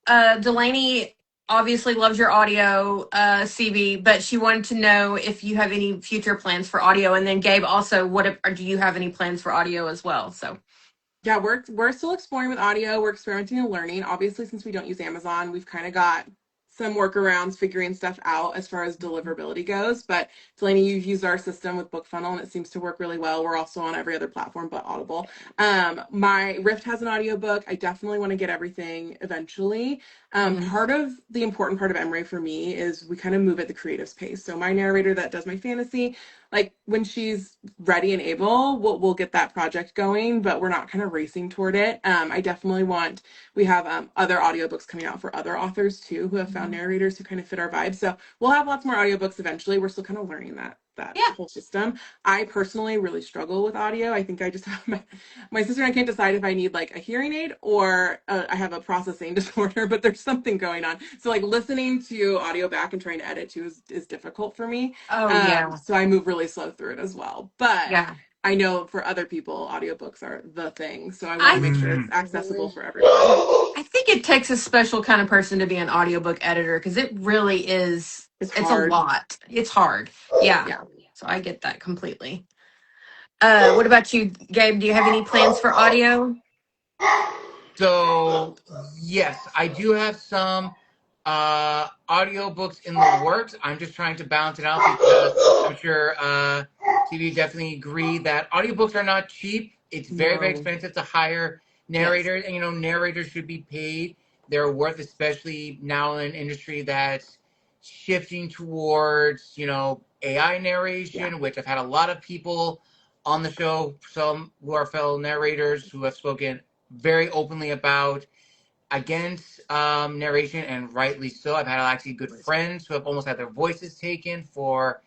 Delaney obviously loves your audio, CB, but she wanted to know if you have any future plans for audio, and then Gabe also, do you have any plans for audio as well? So Yeah, we're still exploring with audio. We're experimenting and learning. Obviously, since we don't use Amazon, we've kind of got some workarounds figuring stuff out as far as deliverability goes. But Delaney, you've used our system with BookFunnel and it seems to work really well. We're also on every other platform but Audible. My Rift has an audiobook. I definitely want to get everything eventually. Part of the important part of Emre for me is we kind of move at the creative's pace. So my narrator that does my fantasy, like when she's ready and able, we'll get that project going, but we're not kind of racing toward it. I definitely want, we have other audiobooks coming out for other authors too who have found narrators who kind of fit our vibe. So we'll have lots more audiobooks eventually. We're still kind of learning that yeah. whole system. I personally really struggle with audio. I think I just have my sister and I can't decide if I need like a hearing aid or I have a processing disorder, but there's something going on. So like listening to audio back and trying to edit too is difficult for me. Oh yeah. So I move really slow through it as well. But Yeah. I know for other people, audiobooks are the thing. So I want to I make sure it's Mm. accessible for everyone. I think it takes a special kind of person to be an audiobook editor because it really is. It's It's a hard. lot. It's hard. Yeah. Yeah. So I get that completely. What about you, Gabe? Do you have any plans for audio? So yes, I do have some audiobooks in the works. I'm just trying to balance it out because I'm sure TV definitely agree that audiobooks are not cheap. It's very, very No. expensive to hire Yes. narrators, and narrators should be paid their worth, especially now in an industry that's shifting towards AI Yeah. narration, which I've had a lot of people on the show, some who are fellow narrators who have spoken very openly about against narration, and rightly so. I've had actually good friends who have almost had their voices taken for,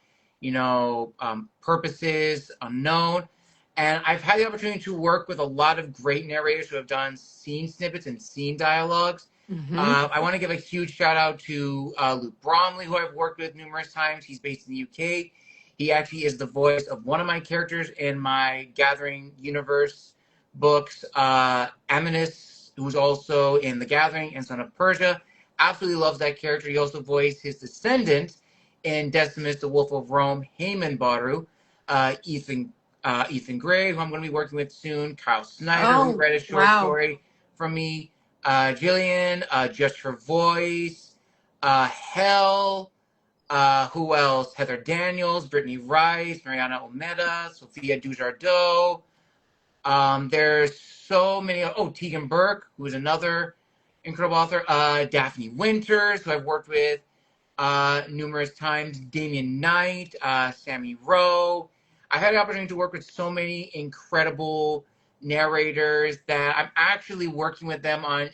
purposes unknown. And I've had the opportunity to work with a lot of great narrators who have done scene snippets and scene dialogues. I want to give a huge shout out to Luke Bromley, who I've worked with numerous times. He's based in the UK. He actually is the voice of one of my characters in my Gathering universe books, Amonis, who's also in The Gathering and Son of Persia. Absolutely loves that character. He also voiced his descendant in Decimus, the Wolf of Rome, Haemon Baru, Ethan Gray, who I'm going to be working with soon, Kyle Snyder, who Oh, read a short wow. story from me, Jillian, Just Her Voice, Hell, who else? Heather Daniels, Brittany Rice, Mariana Omeda, Sophia Dujardot. There's so many. Oh, Tegan Burke, who is another incredible author. Daphne Winters, who I've worked with numerous times. Damian Knight, Sammy Rowe. I had the opportunity to work with so many incredible narrators that I'm actually working with them on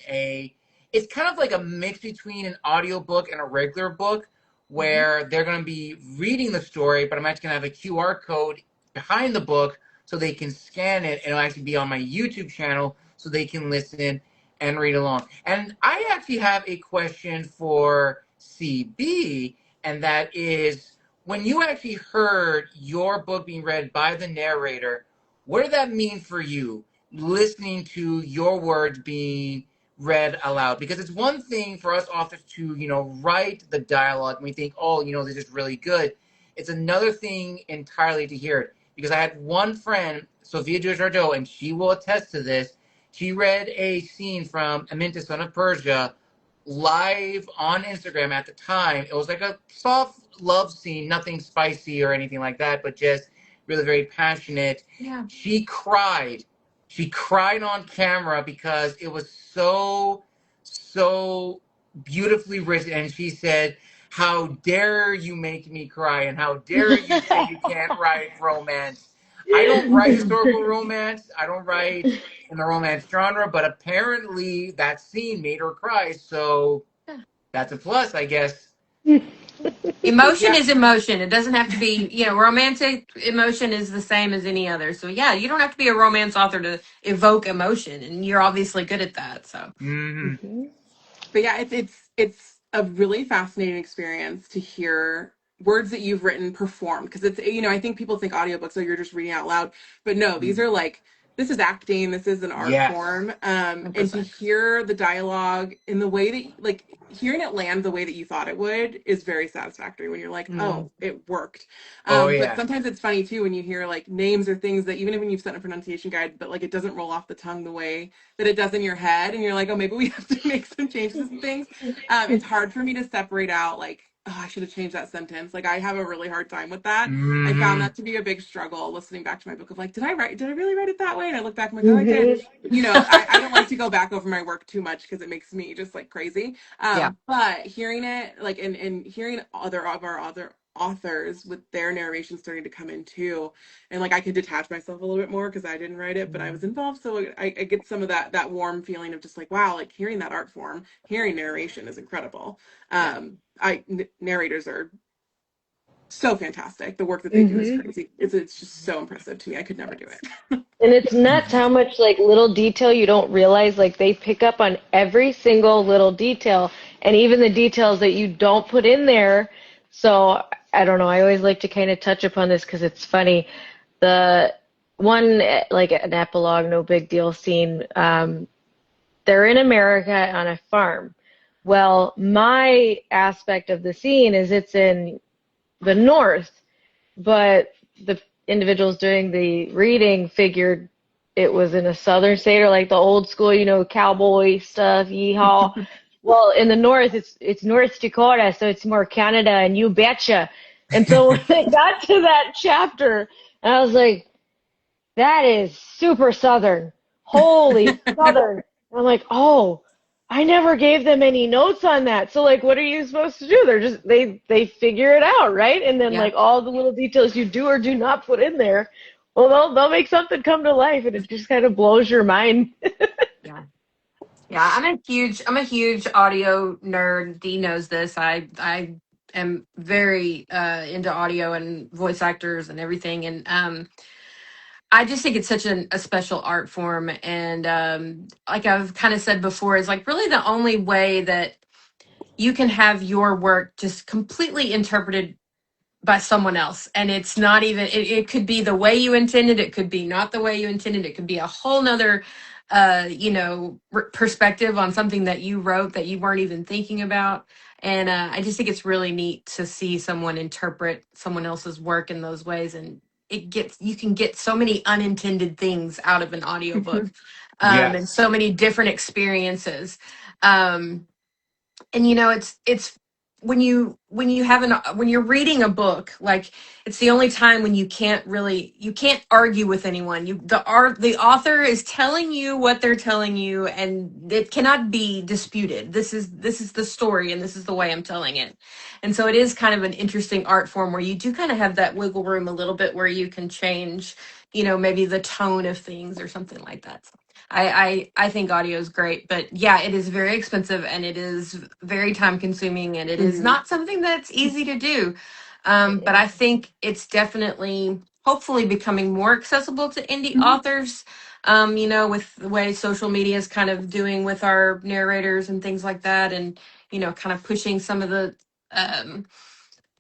it's kind of like a mix between an audiobook and a regular book, where they're going to be reading the story, but I'm actually going to have a QR code behind the book so they can scan it, and it'll actually be on my YouTube channel so they can listen and read along. And I actually have a question for CB, and that is, when you actually heard your book being read by the narrator, what did that mean for you, listening to your words being read aloud? Because it's one thing for us authors to, write the dialogue and we think, oh, this is really good. It's another thing entirely to hear it. Because I had one friend, Sophia Dujardot, and she will attest to this. She read a scene from Aminta, Son of Persia, live on Instagram at the time. It was like a soft love scene, nothing spicy or anything like that, but just really very passionate. Yeah. She cried. She cried on camera because it was so, so beautifully written. And she said, "How dare you make me cry, and how dare you say you can't write romance?" I don't write historical romance. I don't write in the romance genre, but apparently that scene made her cry, so that's a plus, I guess. Emotion Yeah. is emotion. It doesn't have to be, romantic emotion is the same as any other. So yeah, you don't have to be a romance author to evoke emotion, and you're obviously good at that. So Mm-hmm. But yeah, it's a really fascinating experience to hear words that you've written performed, because it's, I think people think audiobooks, oh, you're just reading out loud, but no, these are like, this is acting, this is an art Yes. form. And to 100%. hear the dialogue in the way that, like, hearing it land the way that you thought it would is very satisfactory when you're like, oh, it worked. Oh, But yeah. sometimes it's funny too when you hear like names or things that even when you've sent a pronunciation guide, but like it doesn't roll off the tongue the way that it does in your head, and you're like, oh, maybe we have to make some changes and things. It's hard for me to separate out like, oh, I should have changed that sentence. Like, I have a really hard time with that. I found Mm-hmm. that to be a big struggle listening back to my book of like, did I really write it that way? And I look back, I'm like, oh, I did. I don't like to go back over my work too much because it makes me just like crazy. Yeah. But hearing it, like, and hearing other of our other authors with their narration starting to come in too, and like I could detach myself a little bit more because I didn't write it, but I was involved, so I get some of that warm feeling of just like, wow, like hearing that art form, hearing narration is incredible. Yeah. Narrators are so fantastic. The work that they do is crazy. It's just so impressive to me. I could never do it. And it's nuts how much like little detail you don't realize, like they pick up on every single little detail, and even the details that you don't put in there. So I don't know, I always like to kind of touch upon this because it's funny. The one, like an epilogue, no big deal scene, they're in America on a farm. Well, my aspect of the scene is it's in the north, but the individuals doing the reading figured it was in a southern state, or like the old school, cowboy stuff, yeehaw. Well, in the north, it's North Dakota, so it's more Canada, and you betcha. And so when it got to that chapter, I was like, that is super southern. holy Southern. And I'm like, oh, I never gave them any notes on that. So like, what are you supposed to do? They're just they figure it out, right? And then Yeah. like all the little details you do or do not put in there, well, they'll make something come to life, and it just kind of blows your mind. Yeah. Yeah, I'm a huge audio nerd. Dee knows this. I am very into audio and voice actors and everything, and I just think it's such a special art form. And like I've kind of said before, is like really the only way that you can have your work just completely interpreted by someone else, and it's not even it could be the way you intended, it could be not the way you intended, it could be a whole nother perspective on something that you wrote that you weren't even thinking about. And I just think it's really neat to see someone interpret someone else's work in those ways, and you can get so many unintended things out of an audiobook, and Yes. so many different experiences. And it's when you have when you're reading a book, like it's the only time when you can't argue with anyone. The author is telling you what they're telling you, and it cannot be disputed. This is the story, and this is the way I'm telling it. And so it is kind of an interesting art form where you do kind of have that wiggle room a little bit, where you can change, maybe the tone of things or something like that. I think audio is great, but yeah, it is very expensive, and it is very time consuming, and it is Mhm. not something that's easy to do. But Mm-mm. I think it's definitely, hopefully, becoming more accessible to indie authors. With the way social media is kind of doing with our narrators and things like that, and kind of pushing some of the um,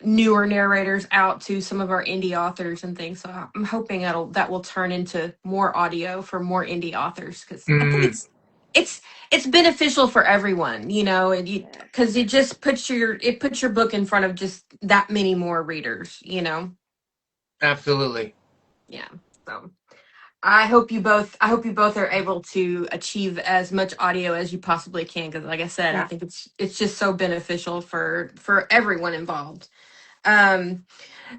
newer narrators out to some of our indie authors and things. So I'm hoping that will turn into more audio for more indie authors, because I think Mm, it's it's beneficial for everyone, and Yes. because it puts your book in front of just that many more readers. absolutely. Yeah. So I hope you both are able to achieve as much audio as you possibly can, because like I said, I Yeah. think it's just so beneficial for everyone involved. Um,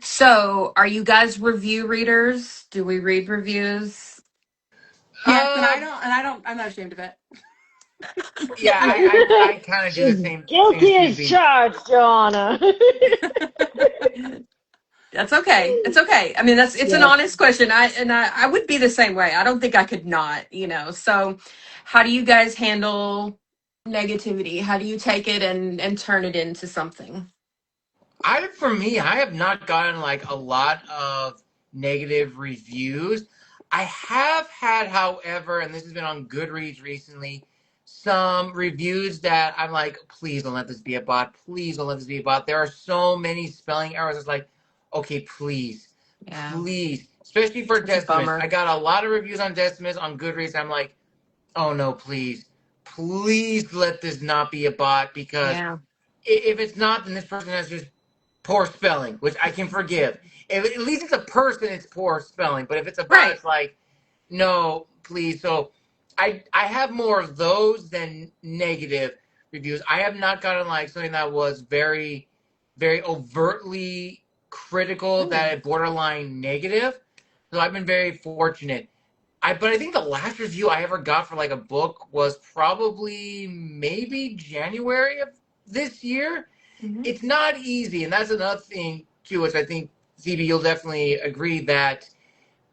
So, are you guys review readers? Do we read reviews? Yes, and Uh, I'm not ashamed of it. yeah, I kind of do the She's same as guilty as CB. charged, Joanna. That's okay. It's okay. I mean, it's an Yes. honest question. I would be the same way. I don't think I could not. So, how do you guys handle negativity? How do you take it and turn it into something? For me, I have not gotten like a lot of negative reviews. I have had, however, and this has been on Goodreads recently, some reviews that I'm like, please don't let this be a bot. Please don't let this be a bot. There are so many spelling errors. It's like, okay, please, Yeah, please, especially for such a Decimus. I bummer. got a lot of reviews on Decimus on Goodreads. I'm like, oh no, please, please let this not be a bot, because Yeah, if it's not, then this person has just poor spelling, which I can forgive. If at least it's a person, it's poor spelling. But if it's a bot, right. it's like, no, please. So I have more of those than negative reviews. I have not gotten like something that was very, very overtly critical, Good. that is borderline negative. So I've been very fortunate. But I think the last review I ever got for like a book was probably maybe January of this year. Mhm. It's not easy, and that's another thing too, which I think CB, you'll definitely agree that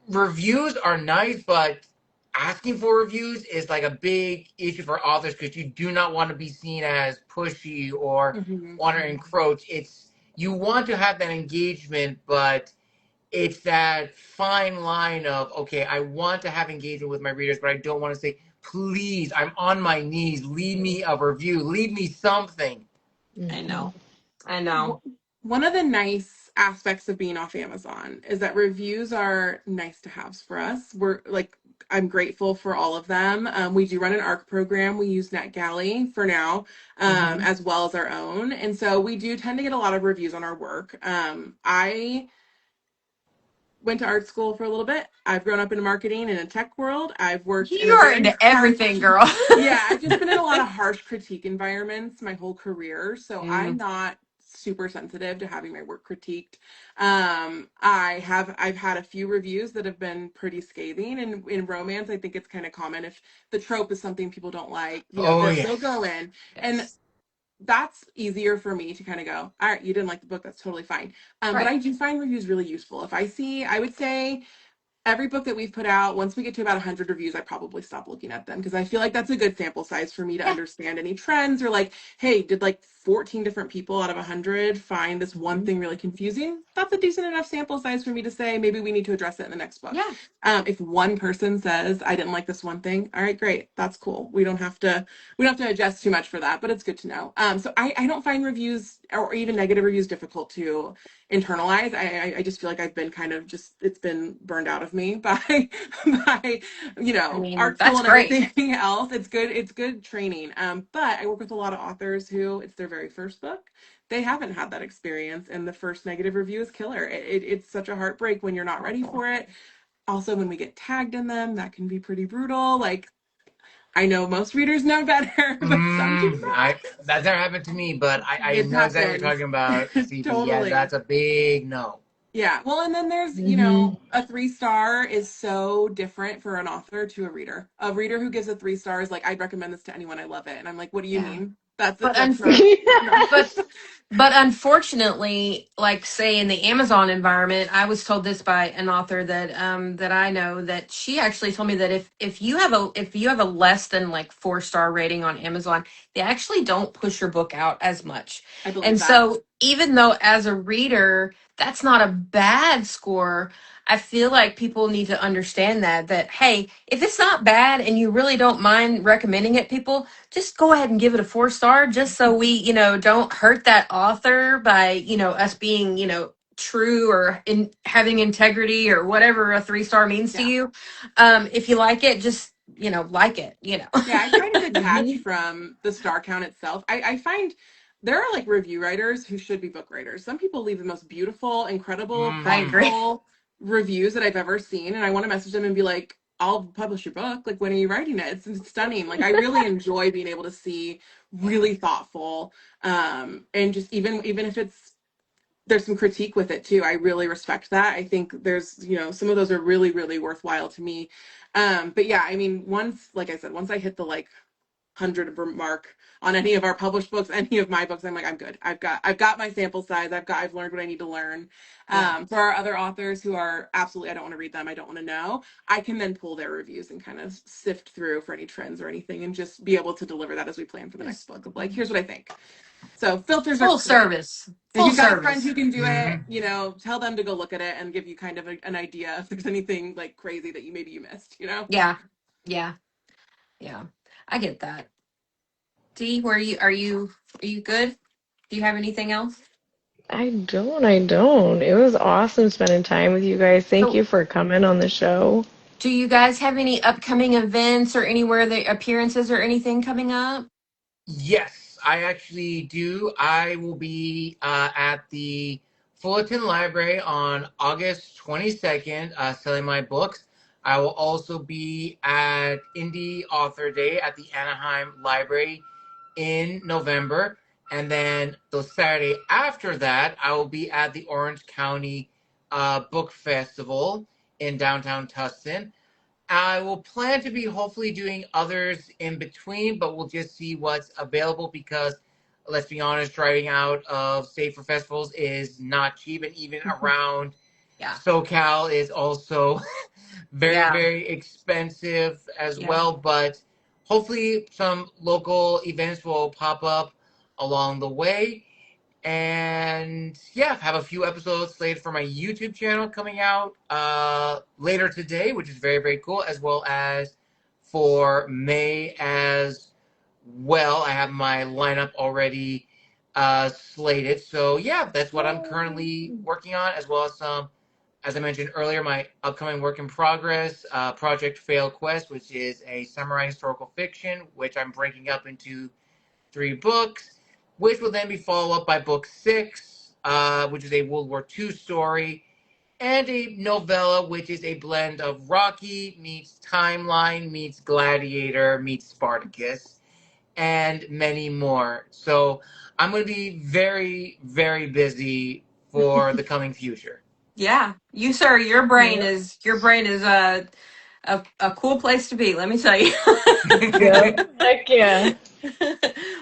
reviews are nice, but asking for reviews is like a big issue for authors, because you do not want to be seen as pushy or Mhm. want to encroach. It's You want to have that engagement, but it's that fine line of, okay, I want to have engagement with my readers, but I don't want to say, please, I'm on my knees, leave me a review, leave me something. I Mhm. know. I know. W- One of the nice aspects of being off Amazon is that reviews are nice to haves for us. I'm grateful for all of them. We do run an ARC program. We use NetGalley for now, Hmm. as well as our own. And so we do tend to get a lot of reviews on our work. I went to art school for a little bit. I've grown up in marketing in a tech world. I've worked in You a are very into harsh, everything, girl. yeah, I've just been in a lot of harsh critique environments my whole career. So I'm Mm, not super sensitive to having my work critiqued. I've had a few reviews that have been pretty scathing, and in romance, I think it's kind of common if the trope is something people don't like, Oh they'll go yes. in. And Yes. that's easier for me to kind of go, all right, you didn't like the book, that's totally fine. But Right. I do find reviews really useful. If I see, I would say every book that we've put out, once we get to about 100 reviews, I probably stop looking at them because I feel like that's a good sample size for me to Yeah. understand any trends, or like, hey, did like 14 different people out of 100 find this one Mhm. thing really confusing? That's a decent enough sample size for me to say maybe we need to address it in the next book. Yeah. If one person says I didn't like this one thing, all right, great, that's cool. We don't have to adjust too much for that, but it's good to know. So I don't find reviews or even negative reviews difficult to internalize. I just feel like I've been kind of just, it's been burned out of me by by I mean, art school that's and great. everything else. It's good training. But I work with a lot of authors who it's their very first book. They haven't had that experience, and the first negative review is killer. It's such a heartbreak when you're not ready for it. Also, when we get tagged in them, that can be pretty brutal. Like, I know most readers know better, but some do I not. That's never happened to me, but I It's know exactly what you're happened. talking about, CB. Yeah, Totally. that's a big no. Yeah. Well, and then there's, Hmm. a 3 star is so different for an author to a reader. A reader who gives a 3 star is like, I'd recommend this to anyone. I love it. And I'm like, what do you Yeah. mean? That's it. But That's not, no. but unfortunately, like say in the Amazon environment, I was told this by an author that I know, that she actually told me that if you have a less than like 4-star rating on Amazon, they actually don't push your book out as much. I believe And that. so even though as a reader that's not a bad score, I feel like people need to understand that hey, if it's not bad and you really don't mind recommending it, people just go ahead and give it a 4-star, just so we, don't hurt that author by, us being, true or in having integrity or whatever a 3-star means to Yeah. you. If you like it, just, like it. Yeah, I try to detach Hmm. from the star count itself. I find there are like review writers who should be book writers. Some people leave the most beautiful, incredible, I agree. thoughtful reviews that I've ever seen. And I want to message them and be like, I'll publish your book. Like, when are you writing it? It's stunning. Like, I really enjoy being able to see really thoughtful, and just even if there's some critique with it too. I really respect that. I think there's, some of those are really, really worthwhile to me. But yeah, I mean, like I said, once I hit the like 100 mark on any of our published books, any of my books, I'm like, I'm good. I've got my sample size. I've learned what I need to learn. Yeah. For our other authors who are absolutely, I don't want to read them, I don't want to know, I can then pull their reviews and kind of sift through for any trends or anything, and just be able to deliver that as we plan for the next Yes. book of like, here's what I think. So filters are Full great. service. If Full you've got a friend service. who can do it, Mm-hmm. tell them to go look at it and give you kind of an idea if there's anything like crazy that you missed. Yeah. Yeah. Yeah. I get that. Dee, where are you good? Do you have anything else? I don't. It was awesome spending time with you guys. Thank So you for coming on the show. do you guys have any upcoming events or anywhere the appearances or anything coming up? Yes, I actually do. I will be at the Fullerton Library on August 22nd selling my books. I will also be at Indie Author Day at the Anaheim Library in November. And then the Saturday after that, I will be at the Orange County Book Festival in downtown Tustin. I will plan to be hopefully doing others in between, but we'll just see what's available because let's be honest, driving out of state for festivals is not cheap, and even around Yeah. SoCal is also very, Yeah. very expensive as Yeah. well. But hopefully, some local events will pop up along the way. And yeah, have a few episodes slated for my YouTube channel coming out later today, which is very, very cool, as well as for May as well. I have my lineup already slated. So yeah, that's what I'm currently working on, as well as some, as I mentioned earlier, my upcoming work in progress, Project Fail Quest, which is a samurai historical fiction, which I'm breaking up into 3 books, which will then be followed up by book 6, which is a World War II story, and a novella, which is a blend of Rocky meets Timeline meets Gladiator meets Spartacus. and many more. So I'm going to be very, very busy for the coming future. Yeah, you sir, your brain Yep. is a cool place to be. Let me tell you. Yep. Heck yeah.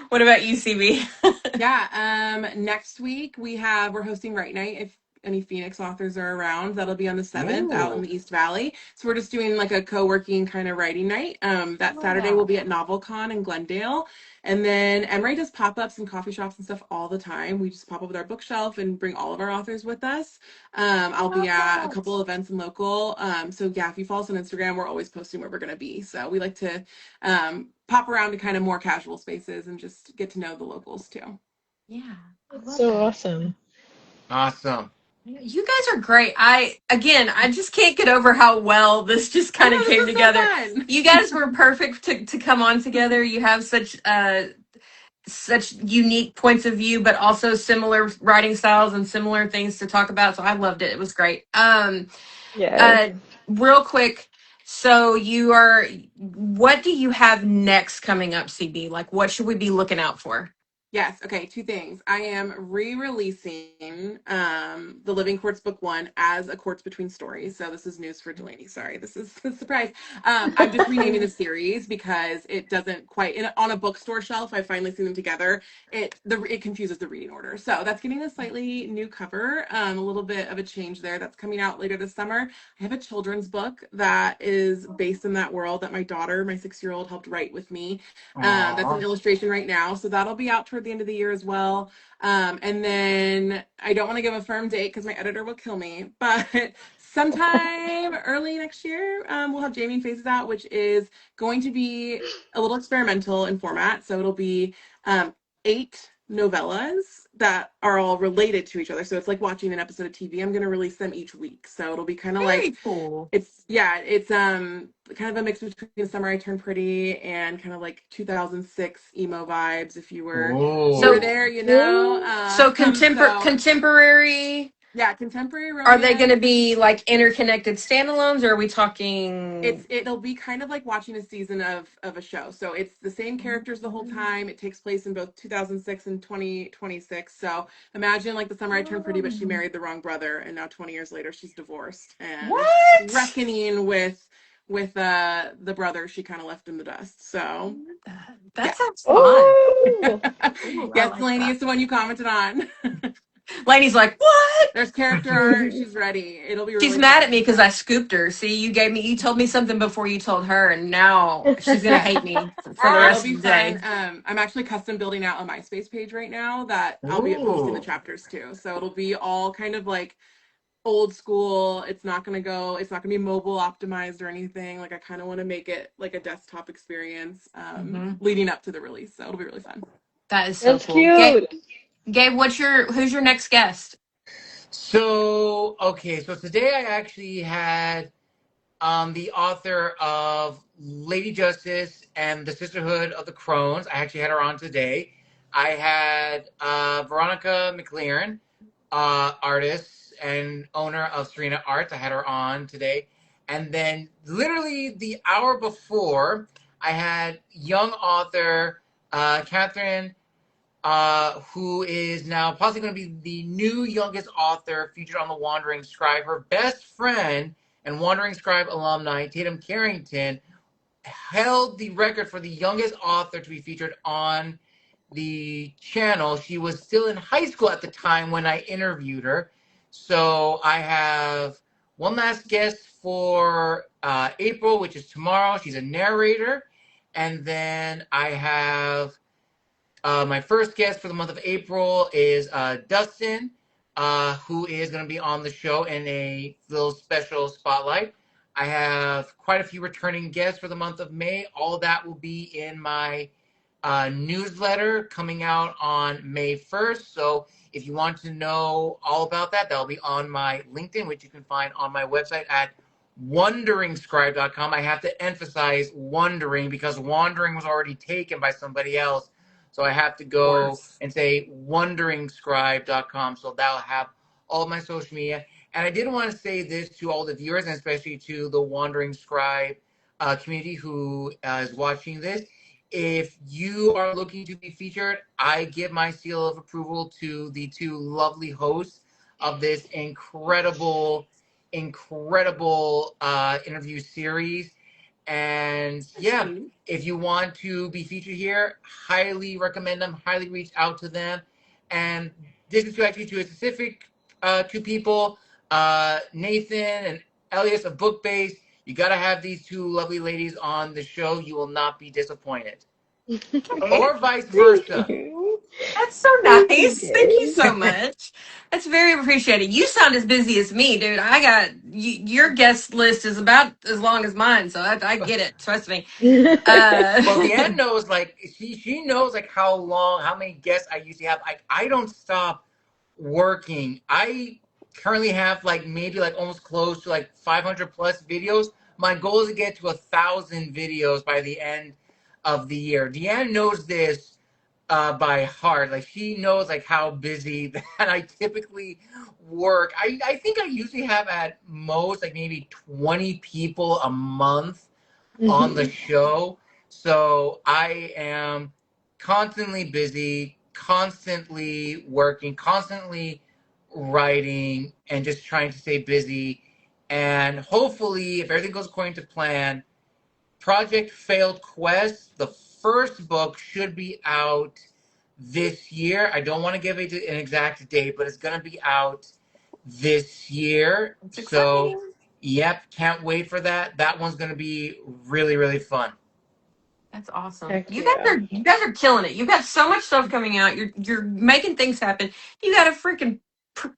What about you, CB? Yeah, next week we're hosting Write Night. If any Phoenix authors are around, that'll be on the 7th out in Ooh. the East Valley. So we're just doing like a co-working kind of writing night. That Love Saturday we'll that. be at NovelCon in Glendale. And then Emory does pop-ups and coffee shops and stuff all the time. We just pop up with our bookshelf and bring all of our authors with us. I'll be Love at a that. couple events in local. So yeah, if you follow us on Instagram, we're always posting where we're gonna be. So we like to pop around to kind of more casual spaces and just get to know the locals too. Yeah, I That's love so that. awesome. Awesome. You guys are great. I just can't get over how well this just I kind of know this came is so together. fun. You guys were perfect to come on together. You have such unique points of view, but also similar writing styles and similar things to talk about. So I loved it. It was great. Yes. Uh, Real quick. So what do you have next coming up, CB? Like, what should we be looking out for? Yes. Okay. Two things. I am re-releasing the Living Quartz Book One as a Quartz Between Stories. So this is news for Delaney. Sorry, this is a surprise. I'm just renaming the series because it doesn't quite on a bookstore shelf. I finally seen them together. It confuses the reading order. So that's getting a slightly new cover. A little bit of a change there. That's coming out later this summer. I have a children's book that is based in that world that my daughter, my 6-year-old, helped write with me. That's an Aww. illustration right now. So that'll be out toward the end of the year as well. And then I don't want to give a firm date because my editor will kill me, but sometime early next year, we'll have Jamie Phases out, which is going to be a little experimental in format. So it'll be 8 novellas that are all related to each other. So it's like watching an episode of TV. I'm going to release them each week. So it'll be kind of like Very cool. it's kind of a mix between Summer I Turned Pretty and kind of like 2006 emo vibes if you were So Ooh. there, Ooh. so contemporary. yeah, contemporary Are they going to romance. be like interconnected standalones, or are we talking? It'll be kind of like watching a season of a show. So it's the same characters the whole time. It takes place in both 2006 and 2026. So imagine like the Summer I Turned Pretty, but she married the wrong brother, and now 20 years later she's divorced and is What? reckoning with the brother she kind of left in the dust. So That yeah. sounds fun. Oh. Ooh, I Yes, like Delaney that. is the one you commented on. Lainey's like, what? There's character art. She's ready. It'll be She's really mad at fun. me because I scooped her. See, you told me something before you told her, and now she's gonna Yes. hate me for the It'll rest of be the day. fun. I'm actually custom building out a MySpace page right now that I'll be posting the Ooh. chapters to. So it'll be all kind of like old school. It's not gonna be mobile optimized or anything. Like I kind of want to make it like a desktop experience Hmm. leading up to the release. So it'll be really fun. That is so That's cool. Gabe, cute. Gabe, who's your next guest? So, okay, so today I actually had the author of Lady Justice and the Sisterhood of the Crones. I actually had her on today. I had Veronica McLaren, artist and owner of Serena Arts. I had her on today. And then, literally the hour before, I had young author Catherine, who is now possibly going to be the new youngest author featured on The Wandering Scribe. Her best friend and Wandering Scribe alumni, Tatum Carrington, held the record for the youngest author to be featured on the channel. She was still in high school at the time when I interviewed her. So I have one last guest for April, which is tomorrow. She's a narrator. And then I have my first guest for the month of April is Dustin, who is going to be on the show in a little special spotlight. I have quite a few returning guests for the month of May. All of that will be in my newsletter coming out on May 1st. So if you want to know all about that, that'll be on my LinkedIn, which you can find on my website at wonderingscribe.com. I have to emphasize wondering because wandering was already taken by somebody else. So I have to Of go course. and say wonderingscribe.com. So that'll have all of my social media. And I did want to say this to all the viewers, and especially to the Wandering Scribe community who is watching this. if you are looking to be featured, I give my seal of approval to the two lovely hosts of this incredible interview series. And yeah, if you want to be featured here, highly recommend them, highly reach out to them. And this is actually to a specific two people, Nathan and Elias of Bookbase. You got to have these two lovely ladies on the show. You will not be disappointed. Or vice versa. That's so Thank you, nice. Thank you Gabe. so much. That's very appreciated. You sound as busy as me, dude. I got your guest list is about as long as mine, so I get it. Trust me. Well, Deanne knows, like, she knows, like, how many guests I usually have. I don't stop working. I currently have, like, maybe, like, almost close to, like, 500 plus videos. My goal is to get to 1,000 videos by the end of the year. Deanne knows this by heart. Like, she knows, like, how busy that I typically work. I think I usually have at most, like, maybe 20 people a month on the show. So I am constantly busy, constantly working, constantly writing, and just trying to stay busy. And hopefully, if everything goes according to plan, Project Failed Quest, the first book, should be out this year. I don't want to give it an exact date, but it's going to be out this year. It's So, exciting. yep, can't wait for that. That one's going to be really, really fun. That's awesome. Heck You yeah. guys are killing it. You've got so much stuff coming out. You're making things happen. You got a freaking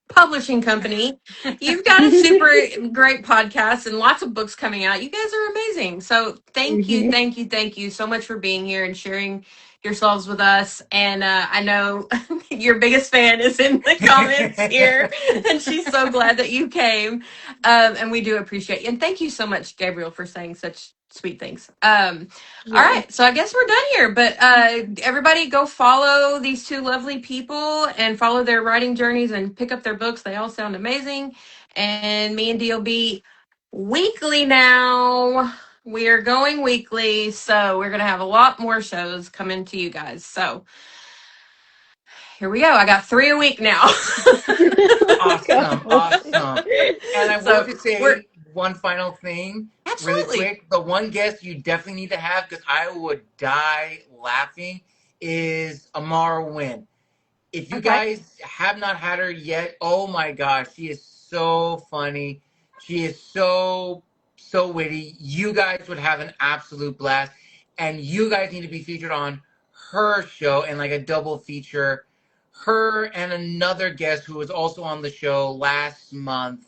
publishing company. You've got a super great podcast and lots of books coming out. You guys are amazing. So thank you so much for being here and sharing yourselves with us. And I know your biggest fan is in the comments here, and she's so glad that you came. And we do appreciate you. And thank you so much, Gabriel, for saying such sweet things. All right, so I guess we're done here. But everybody go follow these two lovely people and follow their writing journeys and pick up their books. They all sound amazing. And me and D will be weekly now. We are going weekly, so we're going to have a lot more shows coming to you guys. So here we go. I got 3 a week now. Awesome. And I So will just say one final thing, really absolutely. quick. The one guest you definitely need to have, because I would die laughing, is Amara Wynn. If you guys have not had her yet, oh my gosh, she is so funny. She is so witty. You guys would have an absolute blast. And you guys need to be featured on her show and like a double feature. Her and another guest who was also on the show last month.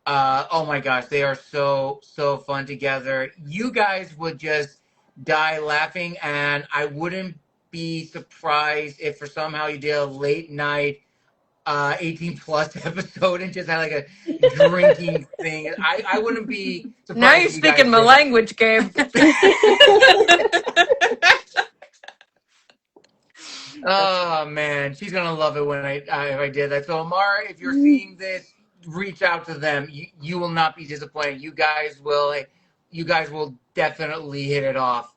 Oh my gosh, they are so fun together. You guys would just die laughing, and I wouldn't be surprised if for somehow you did a late night 18 plus episode and just had like a drinking thing. I wouldn't be surprised. Now you're speaking my language, Gabe. Oh man, she's gonna love it when if I did that. So Amara, if you're seeing this, reach out to them. You will not be disappointed. You guys will definitely hit it off.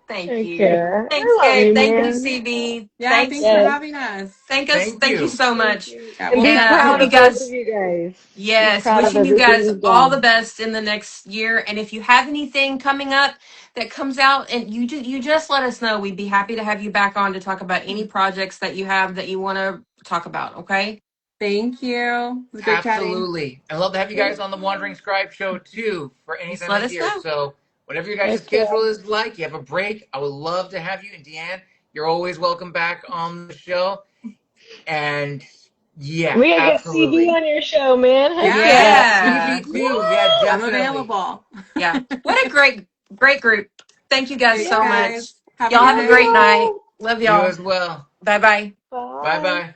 Thank Heck you. yeah. Thanks, I love Gabe. you, Thank you, man. CB. Yeah, Thanks. thanks for having us. Thank us. Thank Thank you you. so much. Yeah, And we'll be And proud hope you of both guys. of you guys. Yes, Be proud of wishing you everything guys you've all done. the best in the next year. And if you have anything coming up that comes out, and you just let us know. We'd be happy to have you back on to talk about any projects that you have that you want to talk about. Okay. Thank you. It was great chatting. Absolutely. I'd love to have you guys on the Wandering Scribe show too for any Just time let this us year. know. So whatever your guys' Heck yeah. schedule is like, you have a break, I would love to have you. And Deanne, you're always welcome back on the show. And yeah, We gotta absolutely. get CB on your show, man. Heck Yeah. CB too. Yeah, I'm definitely. available. Yeah. What a great group. Thank you guys Great so guys. much. Have Y'all a have good a great night. night. Love You y'all. as well. Bye bye. Bye. Bye bye.